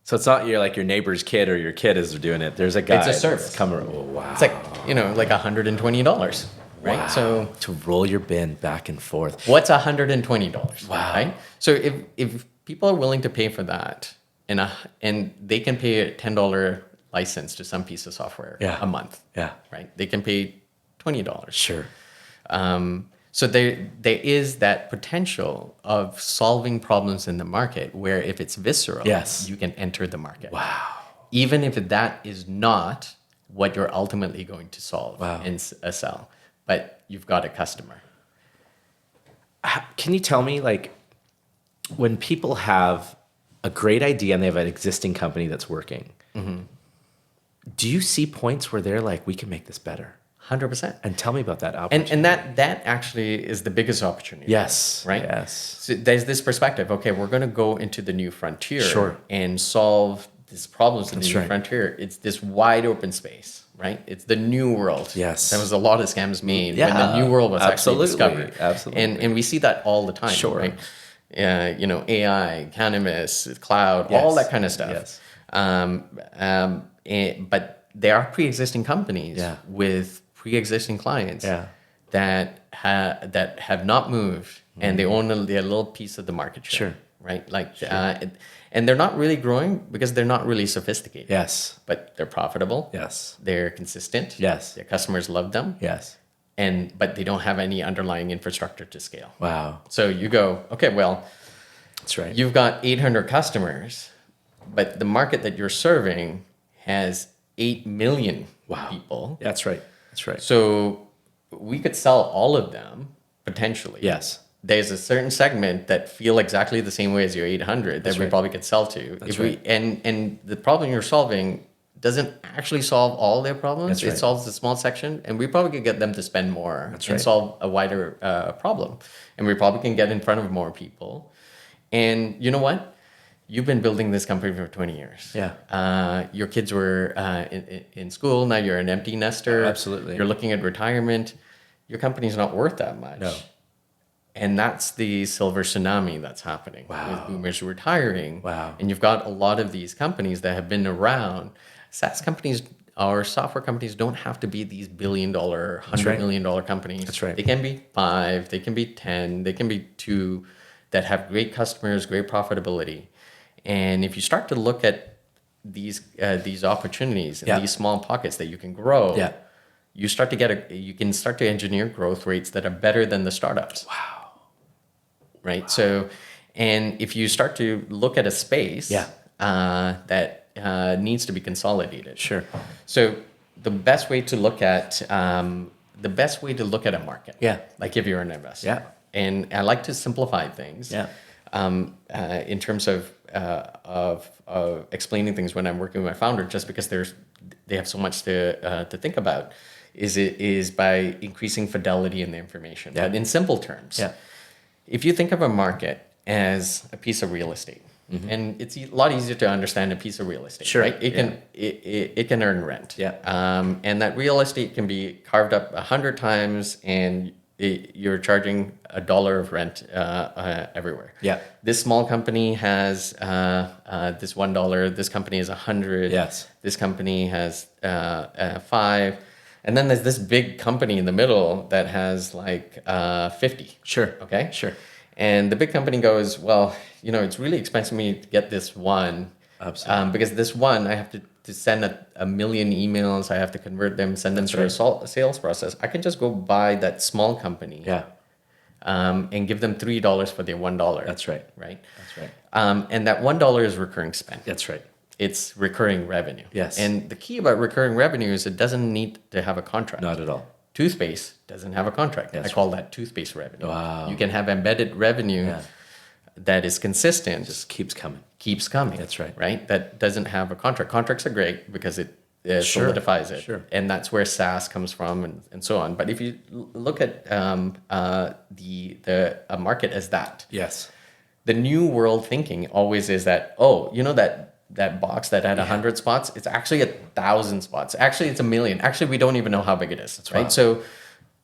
A: So it's not your neighbor's kid or your kid is doing it. There's a guy.
B: It's a service.
A: That's coming. Oh, wow.
B: It's like $120, right?
A: Wow.
B: So
A: to roll your bin back and forth.
B: what's $120?
A: Wow.
B: Right? So if people are willing to pay for that, and they can pay a $10 license to some piece of software a month.
A: Yeah.
B: Right? They can pay $20.
A: Sure.
B: So there is that potential of solving problems in the market where if it's visceral,
A: Yes.
B: you can enter the market.
A: Wow.
B: Even if that is not what you're ultimately going to solve and sell, but you've got a customer.
A: Can you tell me, when people have a great idea and they have an existing company that's working, do you see points where they're like, we can make this better?
B: 100%.
A: And tell me about that opportunity.
B: And that actually is the biggest opportunity.
A: Yes.
B: Right?
A: Yes.
B: So there's this perspective, okay, we're going to go into the new frontier
A: Sure.
B: and solve these problems in the
A: That's
B: new
A: right.
B: frontier. It's this wide open space, right? It's the new world.
A: Yes.
B: There was a lot of scams made when
A: Yeah,
B: the new world was
A: absolutely,
B: actually discovered.
A: absolutely.
B: And we see that all the time,
A: Sure.
B: right? AI, cannabis, cloud,
A: Yes.
B: all that kind of stuff.
A: Yes.
B: But there are pre-existing companies with pre-existing clients that have not moved and they own their little piece of the market share.
A: Sure.
B: Right? And they're not really growing because they're not really sophisticated.
A: Yes.
B: But they're profitable.
A: Yes.
B: They're consistent.
A: Yes.
B: Their customers love them.
A: Yes.
B: But they don't have any underlying infrastructure to scale.
A: Wow.
B: So you go, okay, well,
A: That's right.
B: you've got 800 customers, but the market that you're serving has 8 million people.
A: That's right. That's right.
B: So we could sell all of them potentially.
A: Yes.
B: There's a certain segment that feel exactly the same way as your 800 that we probably could sell to.
A: That's right.
B: And the problem you're solving doesn't actually solve all their problems.
A: That's right.
B: It solves a small section, and we probably could get them to spend more and solve a wider problem. And we probably can get in front of more people. And you know what? You've been building this company for 20 years.
A: Yeah.
B: Your kids were in school. Now you're an empty nester.
A: Absolutely.
B: You're looking at retirement. Your company's not worth that much.
A: No.
B: And that's the silver tsunami that's happening with boomers retiring.
A: Wow.
B: And you've got a lot of these companies that have been around. SaaS companies or software companies don't have to be these $1 billion, $100 million companies.
A: That's right.
B: They can be 5, they can be 10, they can be 2 that have great customers, great profitability. And if you start to look at these opportunities and these small pockets that you can grow, you start to you can start to engineer growth rates that are better than the startups.
A: Wow.
B: Right. So, and if you start to look at a space that needs to be consolidated.
A: Sure.
B: So the best way to look at a market. Like if you're an investor. And I like to simplify things. In terms of explaining things when I'm working with my founder, just because they have so much to think about, is by increasing fidelity in the information. But in simple terms, if you think of a market as a piece of real estate, and it's a lot easier to understand a piece of real estate.
A: Sure.
B: Right? It can earn rent. And that real estate can be carved up 100 times, and you're charging $1 of rent everywhere. This small company has this $1. This company is 100. This company has 5. And then there's this big company in the middle that has like 50. Okay. And the big company goes, well, it's really expensive for me to get this one. Because this one, I have to send a million emails. I have to convert them, send them through a sales process. I can just go buy that small company and give them $3 for their $1.
A: That's right.
B: Right?
A: That's right.
B: And that $1 is recurring spend.
A: That's right.
B: It's recurring revenue.
A: Yes.
B: And the key about recurring revenue is it doesn't need to have a contract.
A: Not at all.
B: Toothpaste doesn't have a contract. I call that toothpaste revenue.
A: Wow.
B: You can have embedded revenue that is consistent.
A: Just keeps coming.
B: Keeps coming.
A: That's right.
B: Right? That doesn't have a contract. Contracts are great because it solidifies it.
A: Sure.
B: And that's where SaaS comes from and so on. But if you look at the market as that,
A: Yes.
B: the new world thinking always is that, oh, you know that box that had 100 spots, it's actually 1,000 spots. Actually, it's 1,000,000. Actually, we don't even know how big it is. That's right. So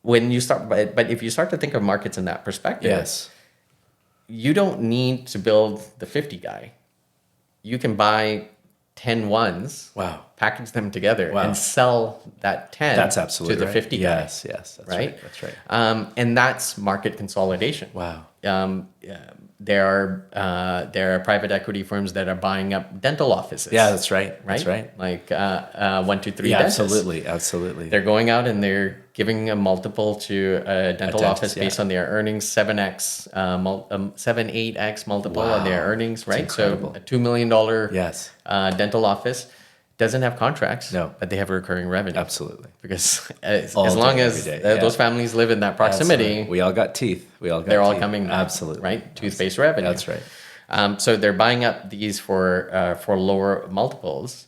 B: when you start, but if you start to think of markets in that perspective,
A: Yes.
B: you don't need to build the 50 guy. You can buy 10 ones,
A: Wow.
B: package them together,
A: Wow.
B: and sell that 10
A: That's absolutely
B: to the
A: right.
B: 50 guy.
A: Yes, that's
B: Right?
A: right. That's right.
B: And that's market consolidation.
A: Wow.
B: There are private equity firms that are buying up dental offices.
A: Yeah, that's right.
B: Right.
A: That's right.
B: Like 123
A: Yeah,
B: dentists.
A: absolutely.
B: They're going out and they're giving a multiple to a dental
A: dentist,
B: office based on their earnings, 8x multiple on their earnings, right?
A: incredible.
B: So a $2 million
A: Yes.
B: dental office doesn't have contracts,
A: No.
B: but they have recurring revenue.
A: Absolutely.
B: Because as
A: All
B: long
A: day,
B: as
A: every day,
B: those families live in that proximity,
A: We all got teeth.
B: they're all coming back,
A: Absolutely.
B: right? Toothpaste revenue.
A: That's right.
B: So they're buying up these for lower multiples,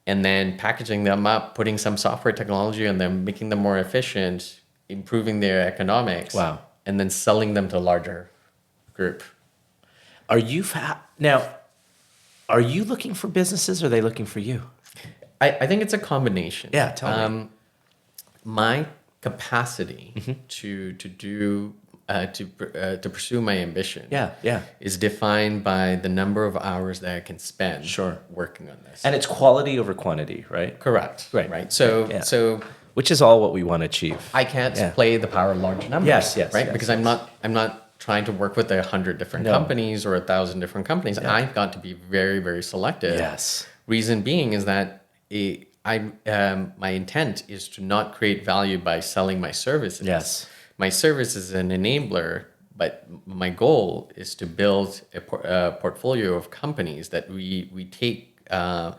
B: and then packaging them up, putting some software technology on them, making them more efficient, improving their economics.
A: Wow.
B: And then selling them to a larger group.
A: Are you looking for businesses or are they looking for you?
B: I think it's a combination.
A: Yeah, tell me.
B: My capacity to pursue my ambition
A: Yeah.
B: is defined by the number of hours that I can spend working on this.
A: And it's quality over quantity, right?
B: Correct.
A: Right.
B: So
A: Which is all what we want to achieve.
B: I can't play the power of large numbers.
A: Yes,
B: right?
A: yes,
B: Because
A: yes.
B: I'm not trying to work with 100 different companies or 1,000 different companies. I've got to be very, very selective.
A: Yes.
B: Reason being is that my intent is to not create value by selling my services.
A: Yes.
B: My service is an enabler, but my goal is to build a portfolio of companies that we take a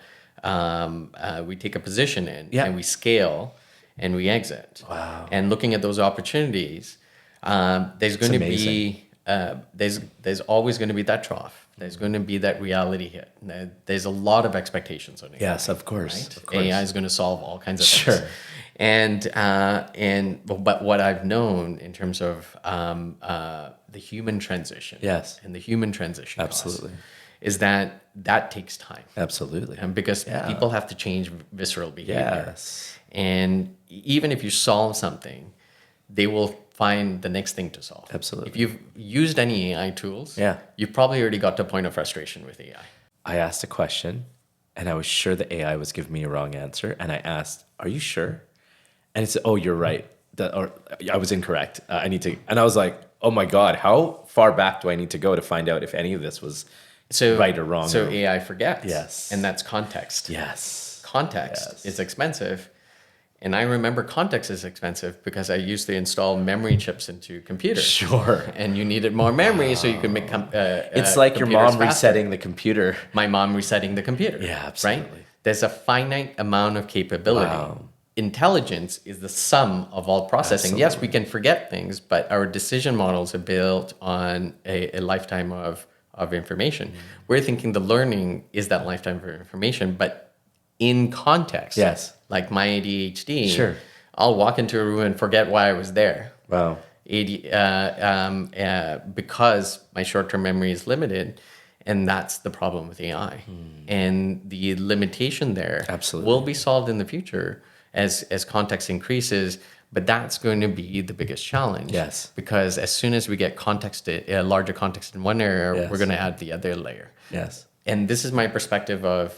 B: position in and we scale and we exit.
A: Wow.
B: And looking at those opportunities, there's going to be there's always going to be that trough. There's going to be that reality hit. There's a lot of expectations on it.
A: Yes, of course.
B: Right?
A: Of course.
B: AI is going to solve all kinds of things. But what I've known in terms of the human transition, and the human transition,
A: Absolutely,
B: is that takes time.
A: Absolutely,
B: and because people have to change visceral behavior.
A: Yes,
B: and even if you solve something, they will find the next thing to solve.
A: Absolutely.
B: If you've used any AI tools, you've probably already got to a point of frustration with AI.
A: I asked a question, and I was sure the AI was giving me a wrong answer, and I asked, "Are you sure?" And it said, "Oh, you're right. Or I was incorrect. I need to." And I was like, "Oh my God, how far back do I need to go to find out if any of this was right or wrong?"
B: So AI forgets.
A: Yes.
B: And that's context.
A: Yes.
B: Context is expensive. And I remember context is expensive because I used to install memory chips into computers.
A: Sure.
B: And you needed more memory so you could make
A: it's like your mom
B: faster.
A: resetting the computer.
B: My mom resetting the computer.
A: Yeah, absolutely.
B: Right? There's a finite amount of capability.
A: Wow.
B: Intelligence is the sum of all processing.
A: Absolutely.
B: Yes, we can forget things, but our decision models are built on a lifetime of information. We're thinking the learning is that lifetime of information, but in context.
A: Yes.
B: Like my ADHD,
A: Sure.
B: I'll walk into a room and forget why I was there.
A: Wow.
B: Because my short-term memory is limited, and that's the problem with AI. And the limitation there will be solved in the future as context increases, but that's going to be the biggest challenge.
A: Yes.
B: Because as soon as we get larger context in one area, we're going to add the other layer.
A: Yes.
B: And this is my perspective of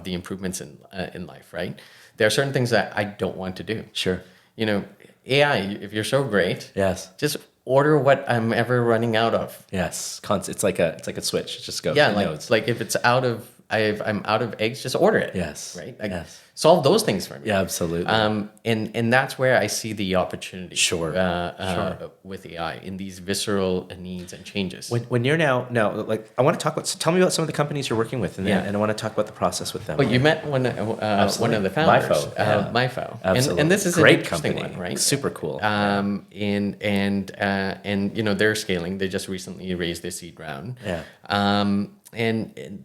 B: the improvements in life, right? There are certain things that I don't want to do.
A: Sure.
B: AI, if you're so great, just order what I'm ever running out of.
A: Yes. It's like a switch. It just goes.
B: Yeah,
A: It knows.
B: like if it's out of I'm out of eggs, just order it.
A: Yes.
B: Right. Like,
A: Yes.
B: solve those things for me.
A: Yeah, absolutely.
B: And that's where I see the opportunity.
A: Sure.
B: With AI in these visceral needs and changes.
A: When you're now, like, I want to talk about, so tell me about some of the companies you're working with, and I want to talk about the process with them.
B: Well, you met one of the founders, MyFo.
A: Absolutely.
B: And this is
A: great
B: an interesting
A: company,
B: one, right?
A: Super cool.
B: And they're scaling. They just recently raised their seed round.
A: Yeah.
B: And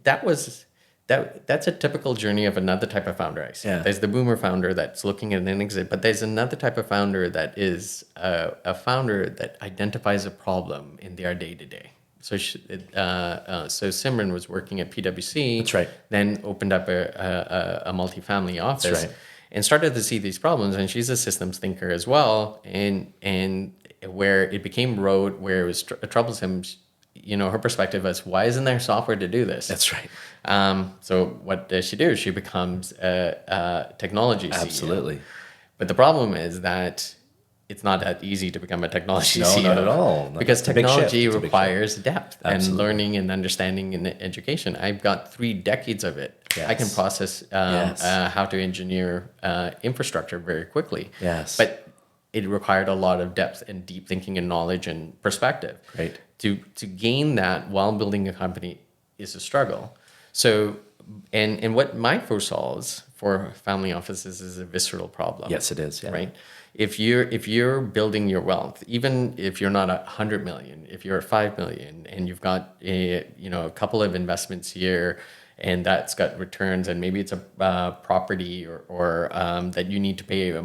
B: that's a typical journey of another type of founder I see.
A: Yeah.
B: There's the boomer founder that's looking at an exit, but there's another type of founder that is a founder that identifies a problem in their day to day. So Simran was working at PwC.
A: That's right.
B: Then opened up a multifamily office.
A: That's right.
B: And started to see these problems, and she's a systems thinker as well. And where it became rote, where it was troublesome, her perspective was, why isn't there software to do this?
A: That's right.
B: So what does she do? She becomes a technology CEO.
A: Absolutely.
B: But the problem is that it's not that easy to become a technology CEO.
A: No, not at all.
B: Because
A: It's a big shift.
B: technology
A: It's a big
B: requires depth
A: Absolutely.
B: and learning and understanding and education. I've got 3 decades of it.
A: Yes.
B: I can process how to engineer infrastructure very quickly.
A: Yes.
B: But it required a lot of depth and deep thinking and knowledge and perspective.
A: Great.
B: To gain that while building a company is a struggle. So, and what MyFo solves for family offices is a visceral problem.
A: Yes, it is. Yeah.
B: Right. If you're building your wealth, even if you're not 100 million, if you're at 5 million, and you've got a couple of investments here, and that's got returns, and maybe it's a property or that you need to pay a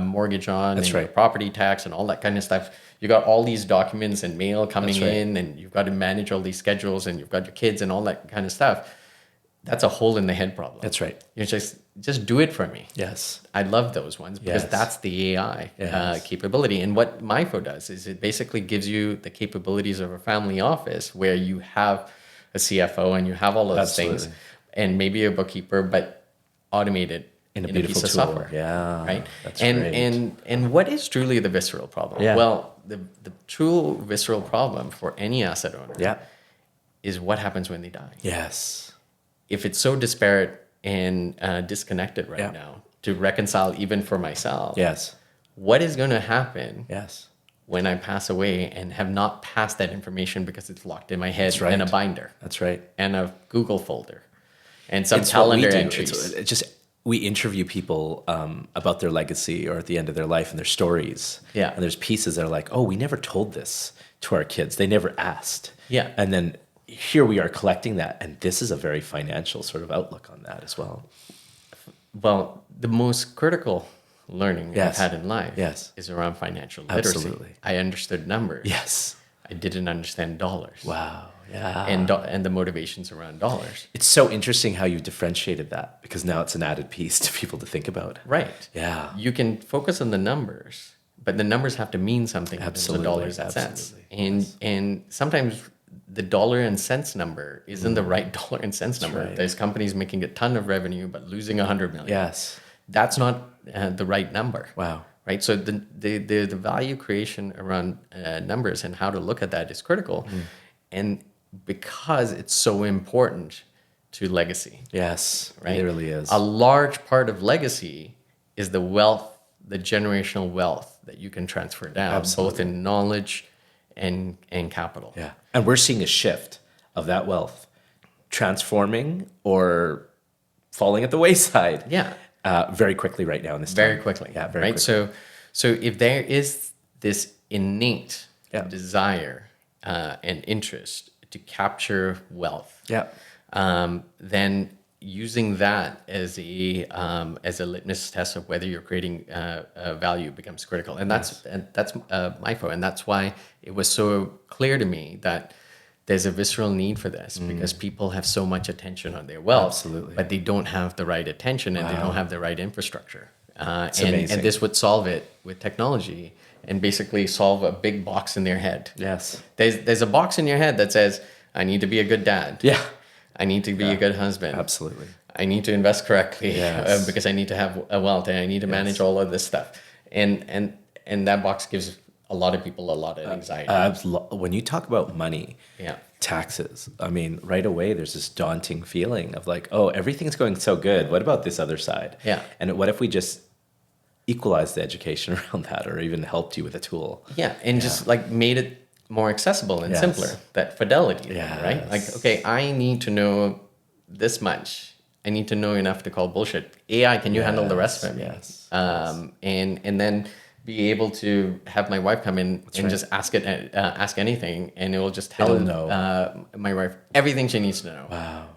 B: mortgage on,
A: That's
B: and
A: right.
B: property tax and all that kind of stuff. You got all these documents and mail coming
A: That's right.
B: in, and you've got to manage all these schedules, and you've got your kids and all that kind of stuff. That's a hole in the head problem.
A: That's right.
B: You just do it for me.
A: Yes.
B: I love those ones because
A: Yes.
B: that's the AI
A: Yes.
B: capability. And what MyFo does is it basically gives you the capabilities of a family office where you have a CFO and you have all of those things, and maybe a bookkeeper, but automated
A: In a
B: piece
A: beautiful
B: of
A: tool.
B: software.
A: Yeah.
B: Right.
A: That's
B: and
A: great.
B: and what is truly the visceral problem?
A: Yeah.
B: Well, the true visceral problem for any asset owner
A: Yeah.
B: is what happens when they die.
A: Yes.
B: If it's so disparate and disconnected right
A: Yeah.
B: now, to reconcile even for myself,
A: Yes.
B: what is going to happen
A: Yes.
B: when I pass away and have not passed that information because it's locked in my head
A: That's right.
B: in a binder
A: That's right.
B: and a Google folder and some
A: It's what we
B: calendar
A: do.
B: entries?
A: It's just we interview people about their legacy or at the end of their life and their stories.
B: Yeah.
A: And there's pieces that are like, oh, we never told this to our kids. They never asked.
B: Yeah.
A: And then here we are collecting that, and this is a very financial sort of outlook on that as well.
B: Well, the most critical learning
A: Yes.
B: I've had in life
A: Yes.
B: is around financial literacy.
A: Absolutely.
B: I understood numbers.
A: Yes.
B: I didn't understand dollars.
A: Wow. Yeah.
B: And the motivations around dollars.
A: It's so interesting how you've differentiated that, because now it's an added piece to people to think about.
B: Right.
A: Yeah.
B: You can focus on the numbers, but the numbers have to mean something in terms of
A: Absolutely.
B: dollars and cents.
A: Absolutely.
B: And sometimes the dollar and cents number isn't the right dollar and cents number.
A: right.
B: There's companies making a ton of revenue but losing 100 million.
A: Yes.
B: That's not the right number.
A: Wow.
B: Right. So the value creation around numbers and how to look at that is critical, and because it's so important to legacy.
A: Yes.
B: Right.
A: It really is.
B: A large part of legacy is the wealth, the generational wealth that you can transfer down, both in knowledge and capital.
A: Yeah. And we're seeing a shift of that wealth transforming or falling at the wayside.
B: Yeah.
A: Very quickly right now in this
B: Very
A: time.
B: quickly.
A: Yeah, very
B: right.
A: quickly.
B: So if there is this innate
A: Yeah.
B: desire and interest to capture wealth,
A: Yeah.
B: then using that as a litmus test of whether you're creating value becomes critical, and that's MyFo, and that's why it was so clear to me that there's a visceral need for this because people have so much attention on their wealth,
A: Absolutely.
B: but they don't have the right attention and they don't have the right infrastructure. And
A: amazing.
B: this would solve it with technology and basically solve a big box in their head.
A: Yes.
B: There's a box in your head that says, I need to be a good dad.
A: Yeah.
B: I need to be a good husband.
A: Absolutely.
B: I need to invest correctly
A: Yes.
B: because I need to have a wealth and I need to manage all of this stuff. And that box gives a lot of people a lot of anxiety.
A: When you talk about money,
B: Yeah.
A: taxes. I mean, right away, there's this daunting feeling of like, oh, everything's going so good. What about this other side?
B: Yeah.
A: And what if we just equalized the education around that, or even helped you with a tool?
B: Yeah, and just like made it more accessible and
A: Yes.
B: simpler. That fidelity,
A: Yes.
B: right? Like, okay, I need to know this much. I need to know enough to call bullshit. AI, can you handle the rest of it?
A: Yes.
B: And then be able to have my wife come in and just ask anything, and it will just tell my wife everything she needs to know.
A: Wow.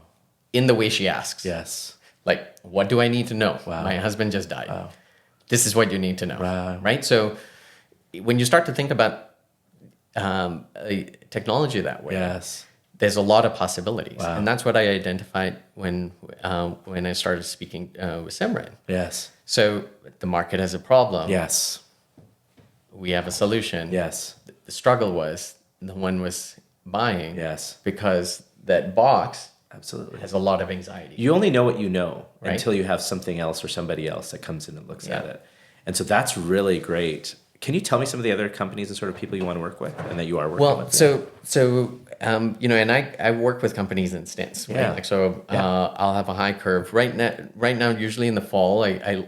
B: In the way she asks.
A: Yes.
B: Like, what do I need to know?
A: Wow.
B: My husband just died.
A: Wow.
B: This is what you need to know.
A: Wow.
B: Right? So when you start to think about technology that way,
A: Yes.
B: there's a lot of possibilities.
A: Wow.
B: And that's what I identified when I started speaking with Simran.
A: Yes.
B: So the market has a problem.
A: Yes.
B: We have a solution.
A: Yes.
B: The struggle was no one was buying.
A: Yes.
B: Because that box
A: Absolutely.
B: has a lot of anxiety.
A: You only know what you know
B: Right.
A: until you have something else or somebody else that comes in and looks at it. And so that's really great. Can you tell me some of the other companies and sort of people you want to work with and that you are working with?
B: And I work with companies in stints. Right?
A: Yeah.
B: I'll have a high curve right now. Usually in the fall, I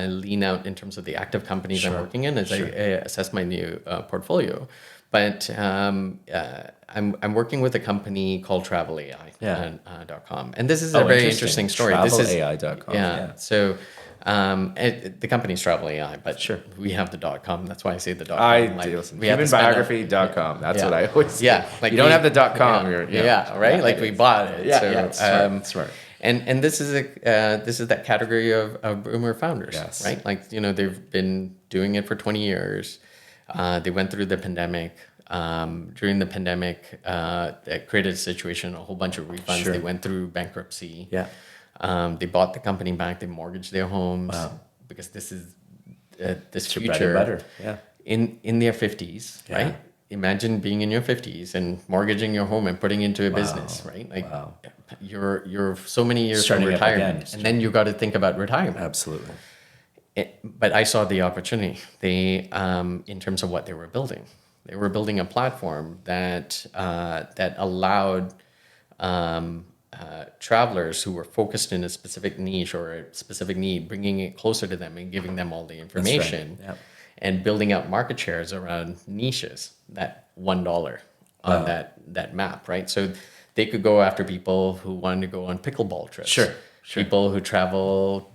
B: lean out in terms of the active companies I'm working in as I assess my new portfolio. But I'm working with a company called TravelAI.com, and this is a very interesting story.
A: TravelAI.com.
B: Yeah. So. The company's Travel AI, but we have the .com. That's why I say the .com.
A: Human Biography.com. That's what I always say.
B: Yeah, like
A: you don't have the .com.
B: Right? Like we bought it.
A: Yeah, smart.
B: And this is that category of boomer founders, right? Like they've been doing it for 20 years. They went through the pandemic. During the pandemic, that created a situation, a whole bunch of refunds. They went through bankruptcy.
A: Yeah.
B: They bought the company back. They mortgaged their homes because this is this future.
A: Bread and butter. Yeah.
B: In their 50s, right? Imagine being in your 50s and mortgaging your home and putting into a business, right? Like you're so many years from retirement, and then you got to think about retirement.
A: Absolutely.
B: But I saw the opportunity. They, in terms of what they were building a platform that allowed. Travelers who were focused in a specific niche or a specific need, bringing it closer to them and giving them all the information, and building out market shares around niches. That $1 on that map, right? So they could go after people who wanted to go on pickleball trips. Sure. People who travel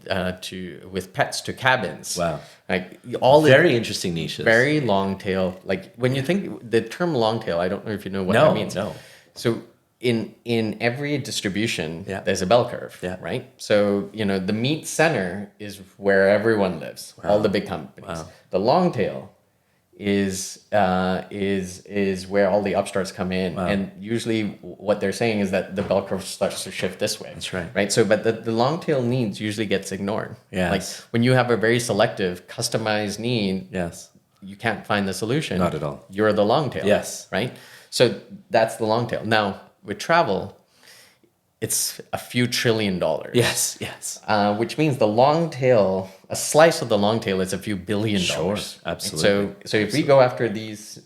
B: with pets to cabins.
A: Wow.
B: Like all
A: very interesting niches.
B: Very long tail. Like when you think the term long tail, I don't know if you know what that means.
A: No.
B: So in every distribution, there's a bell curve, right? So, the meat center is where everyone lives, all the big companies. Wow. The long tail is where all the upstarts come in. Wow. And usually what they're saying is that the bell curve starts to shift this way.
A: That's right.
B: Right? So, but the long tail needs usually gets ignored.
A: Yes.
B: Like when you have a very selective, customized need, you can't find the solution.
A: Not at all.
B: You're the long tail.
A: Yes.
B: Right? So that's the long tail. Now, with travel, it's a few $1 trillion.
A: Yes.
B: Which means the long tail, a slice of the long tail is a few $1 billion.
A: Sure, absolutely.
B: So if we go after these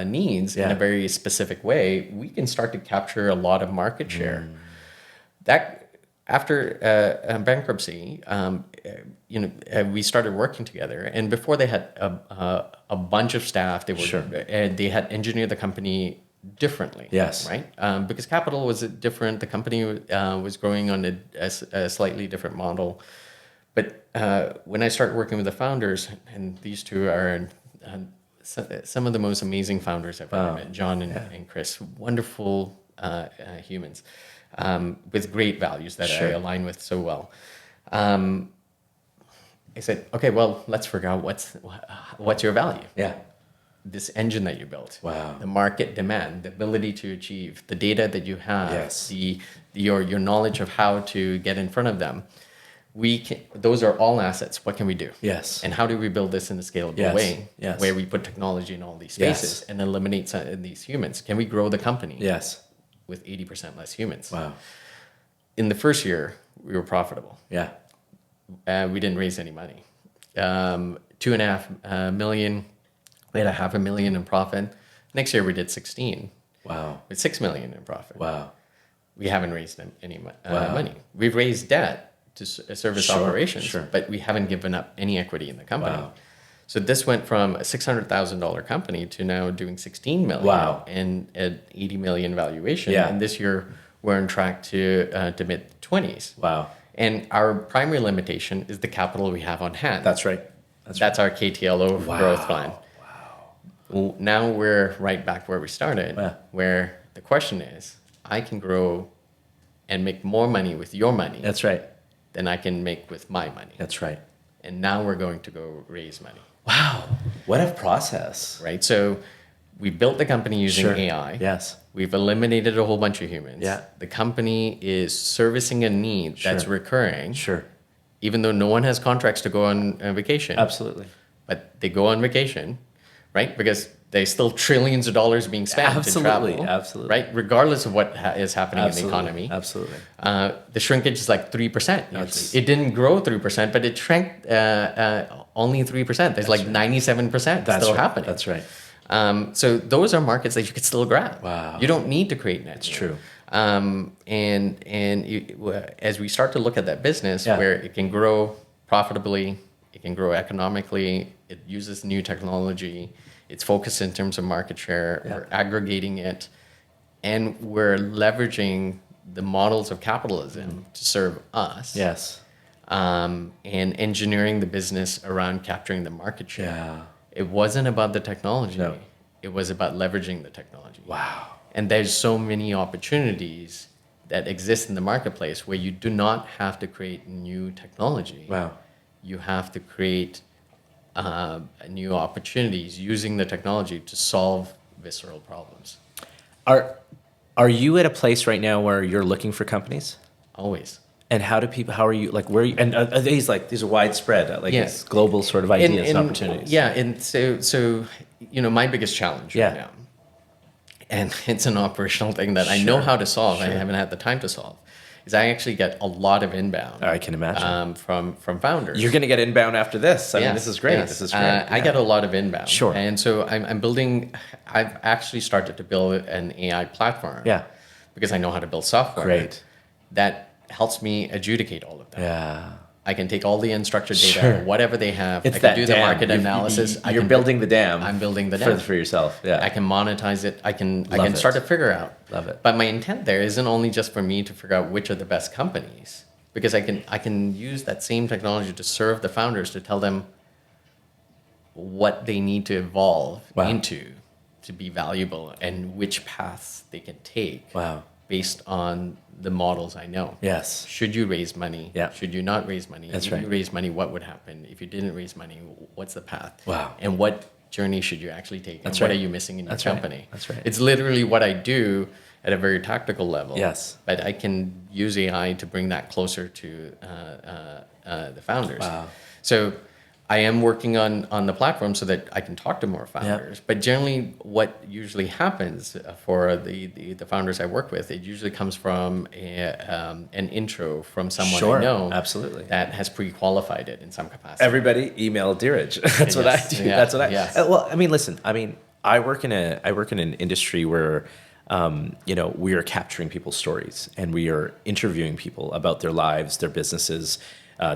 B: needs in a very specific way, we can start to capture a lot of market share. That after bankruptcy, we started working together, and before they had a bunch of staff. They had engineered the company differently.
A: Yes.
B: Right? Because capital was different. The company was growing on a slightly different model. But when I started working with the founders, and these two are some of the most amazing founders I've ever met, John and Chris, wonderful humans with great values that I align with so well. I said, okay, well, let's figure out what's your value.
A: Yeah.
B: This engine that you built,
A: wow,
B: the market demand, the ability to achieve, the data that you have, your knowledge of how to get in front of them. Those are all assets. What can we do?
A: Yes.
B: And how do we build this in a scalable way where we put technology in all these spaces and eliminate these humans? Can we grow the company?
A: Yes.
B: With 80% less humans.
A: Wow.
B: In the first year, we were profitable.
A: Yeah.
B: We didn't raise any money. $2.5 million. We had $500,000 in profit. Next year we did 16.
A: Wow.
B: with $6 million in profit.
A: Wow.
B: We haven't raised any money. We've raised debt to service operations, but we haven't given up any equity in the company.
A: Wow.
B: So this went from a $600,000 company to now doing $16 million and at $80 million valuation.
A: Yeah.
B: And this year we're on track to mid-20s.
A: Wow.
B: And our primary limitation is the capital we have on hand.
A: That's right.
B: That's our KTLO growth plan. Wow. Now we're right back where we started, where the question is, I can grow and make more money with your money.
A: That's right.
B: Than I can make with my money.
A: That's right.
B: And now we're going to go raise money.
A: Wow. What a process.
B: Right. So we built the company using AI.
A: Yes.
B: We've eliminated a whole bunch of humans.
A: Yeah.
B: The company is servicing a need that's recurring.
A: Sure.
B: Even though no one has contracts to go on vacation.
A: Absolutely.
B: But they go on vacation, right? Because there's still trillions of dollars being spent to travel. Absolutely. Right? Regardless of what is happening in the economy.
A: Absolutely.
B: The shrinkage is like 3%. Usually. It didn't grow 3%, but it shrank only 3%. There's like 97% still happening.
A: That's right.
B: So those are markets that you could still grab.
A: Wow.
B: You don't need to create net.
A: It's true.
B: As we start to look at that business where it can grow profitably, it can grow economically, it uses new technology, it's focused in terms of market share, we're aggregating it, and we're leveraging the models of capitalism to serve us.
A: Yes.
B: And engineering the business around capturing the market share.
A: Yeah.
B: It wasn't about the technology.
A: No.
B: It was about leveraging the technology.
A: Wow.
B: And there's so many opportunities that exist in the marketplace where you do not have to create new technology.
A: Wow.
B: You have to create new opportunities using the technology to solve visceral problems.
A: Are you at a place right now where you're looking for companies?
B: Always.
A: And how are you, like, where are you, and are these are widespread, these global sort of ideas and opportunities?
B: Yeah, and so my biggest challenge right now, and it's an operational thing that I know how to solve, I haven't had the time to solve, is I actually get a lot of inbound.
A: I can imagine.
B: From founders.
A: You're going to get inbound after this. I mean, this is great.
B: Yes.
A: This is great.
B: I get a lot of inbound.
A: Sure.
B: And so I've actually started to build an AI platform.
A: Yeah.
B: Because I know how to build software.
A: Great.
B: That helps me adjudicate all of that.
A: Yeah.
B: I can take all the unstructured data, whatever they have. I can do the market analysis.
A: You're building the dam.
B: I'm building the dam.
A: For yourself. Yeah.
B: I can monetize it. I can start to figure out.
A: Love it.
B: But my intent there isn't only just for me to figure out which are the best companies, because I can use that same technology to serve the founders, to tell them what they need to evolve into to be valuable and which paths they can take.
A: Wow.
B: Based on the models I know.
A: Yes.
B: Should you raise money?
A: Yeah.
B: Should you not raise money?
A: That's
B: if
A: right.
B: you raise money, what would happen? If you didn't raise money, what's the path?
A: Wow.
B: And what journey should you actually take?
A: That's
B: and what
A: right.
B: are you missing in your
A: That's
B: company?
A: Right. That's right.
B: It's literally what I do at a very tactical level.
A: Yes.
B: But I can use AI to bring that closer to the founders.
A: Wow.
B: So I am working on the platform so that I can talk to more founders. But generally, what usually happens for the founders I work with, it usually comes from an intro from someone I know.
A: Absolutely.
B: That has pre-qualified it in some capacity.
A: Everybody email Diraj. That's what I do.
B: Yeah.
A: That's what I.
B: Yes.
A: Well, I mean, listen. I mean, I work in an industry where, we are capturing people's stories and we are interviewing people about their lives, their businesses.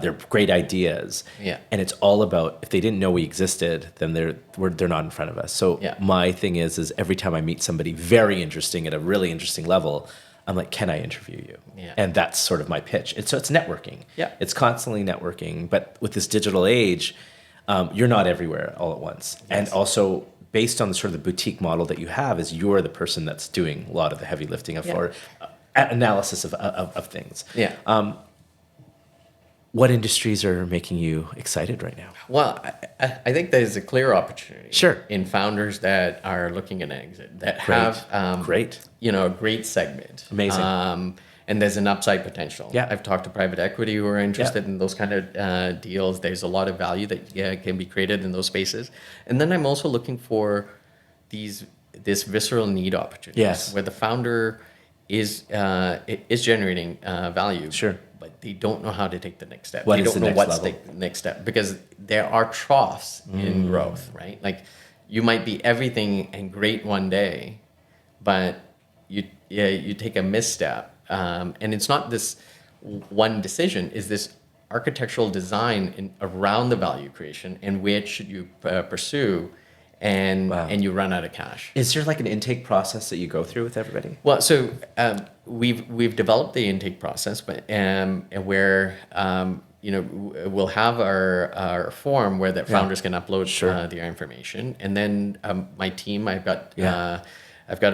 A: They're great ideas, and it's all about, if they didn't know we existed, then they're not in front of us. So my thing is every time I meet somebody very interesting at a really interesting level, I'm like, can I interview you? Yeah. And that's sort of my pitch. And so it's networking.
B: Yeah.
A: It's constantly networking, but with this digital age, you're not everywhere all at once. Yes. And also, based on the sort of the boutique model that you have, is you're the person that's doing a lot of the heavy lifting or analysis of things.
B: Yeah.
A: What industries are making you excited right now?
B: Well, I think there's a clear opportunity.
A: Sure.
B: In founders that are looking at an exit, that have a great segment.
A: Amazing.
B: And there's an upside potential.
A: Yeah.
B: I've talked to private equity who are interested in those kind of deals. There's a lot of value that can be created in those spaces. And then I'm also looking for this visceral need opportunities where the founder is generating value.
A: Sure.
B: But they don't know how to take the next step.
A: They
B: don't know what's the next step, because there are troughs in growth, right? Like, you might be everything and great one day, but you take a misstep, and it's not this one decision. Is this architectural design around the value creation in which you pursue, and you run out of cash.
A: Is there like an intake process that you go through with everybody?
B: Well, so we've developed the intake process, but where we'll have our form where the founders can upload their information, and then my team, I've got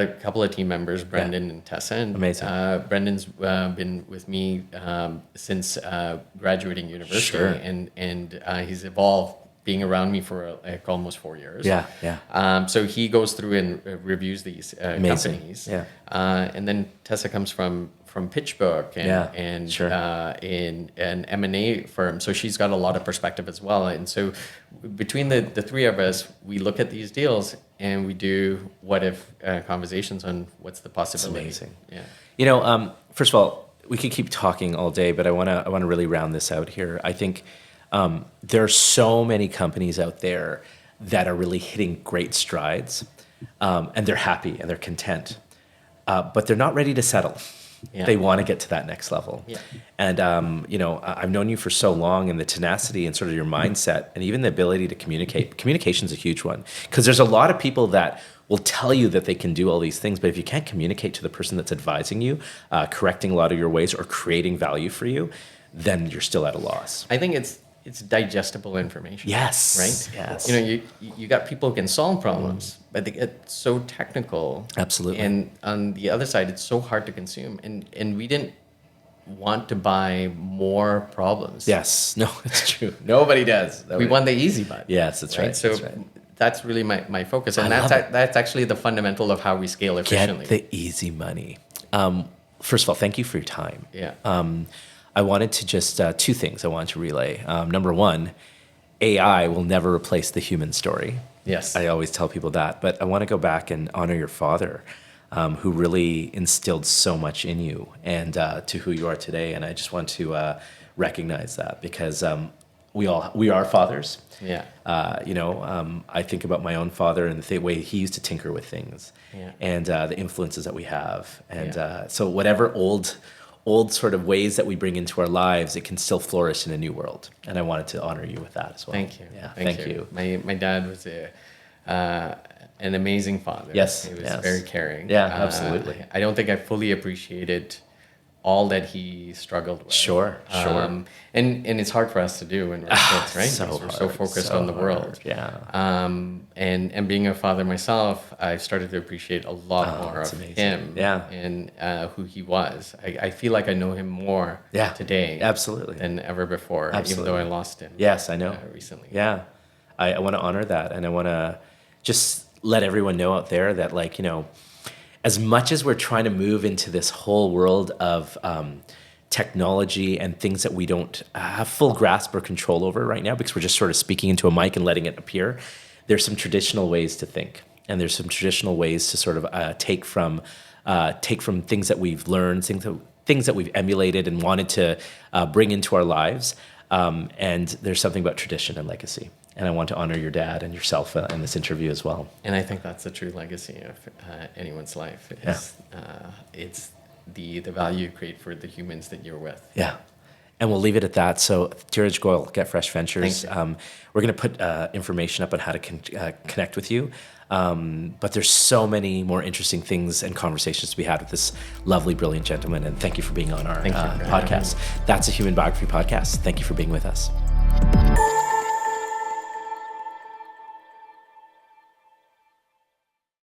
B: a couple of team members, Brendan and Tessa. And,
A: amazing.
B: Brendan's been with me since graduating university, and he's evolved being around me for like almost 4 years. So he goes through and reviews these companies. And then Tessa comes from PitchBook in an M&A firm. So she's got a lot of perspective as well. And so between the three of us, we look at these deals and we do what if conversations on what's the possibility.
A: That's amazing.
B: Yeah.
A: You know, first of all, we could keep talking all day, but I want to really round this out here. I think there are so many companies out there that are really hitting great strides, and they're happy and they're content, but they're not ready to settle. They want to get to that next level. And, I've known you for so long, and the tenacity and sort of your mindset and even the ability to communicate. Communication is a huge one, because there's a lot of people that will tell you that they can do all these things, but if you can't communicate to the person that's advising you, correcting a lot of your ways or creating value for you, then you're still at a loss.
B: I think it's digestible information.
A: Yes.
B: Right?
A: Yes.
B: You got people who can solve problems, but they get so technical.
A: Absolutely.
B: And on the other side, it's so hard to consume. And we didn't want to buy more problems.
A: Yes. No, it's true. Nobody does.
B: We want the easy button.
A: Yes, that's right.
B: So that's really my focus. And that's actually the fundamental of how we scale efficiently.
A: Get the easy money. First of all, thank you for your time.
B: Yeah.
A: I wanted to just, two things I wanted to relay. Number one, AI will never replace the human story.
B: Yes.
A: I always tell people that. But I want to go back and honor your father, who really instilled so much in you and to who you are today. And I just want to recognize that, because we are fathers.
B: Yeah.
A: I think about my own father and the way he used to tinker with things, and the influences that we have. And so whatever old sort of ways that we bring into our lives, it can still flourish in a new world. And I wanted to honor you with that as well.
B: Thank you.
A: Yeah, thank you.
B: My dad was an amazing father.
A: Yes.
B: He was very caring.
A: Yeah, absolutely.
B: I don't think I fully appreciated all that he struggled with.
A: Sure.
B: And it's hard for us to do when we're kids, right?
A: So
B: because we're
A: hard,
B: so focused on the world.
A: Yeah.
B: And being a father myself, I started to appreciate a lot more of him and who he was. I feel like I know him more today than ever before, even though I lost him.
A: Yes, I know.
B: Recently.
A: Yeah. I want to honor that, and I want to just let everyone know out there that, as much as we're trying to move into this whole world of technology and things that we don't have full grasp or control over right now, because we're just sort of speaking into a mic and letting it appear, there's some traditional ways to think, and there's some traditional ways to sort of take from things that we've learned, things that we've emulated and wanted to bring into our lives. And there's something about tradition and legacy. And I want to honor your dad and yourself in this interview as well.
B: And I think that's the true legacy of anyone's life. It's the value you create for the humans that you're with.
A: Yeah. And we'll leave it at that. So, Diraj Goel, Get Fresh Ventures. We're going to put information up on how to connect with you. But there's so many more interesting things and conversations to be had with this lovely, brilliant gentleman. And thank you for being on our podcast. That's a Human Biography podcast. Thank you for being with us.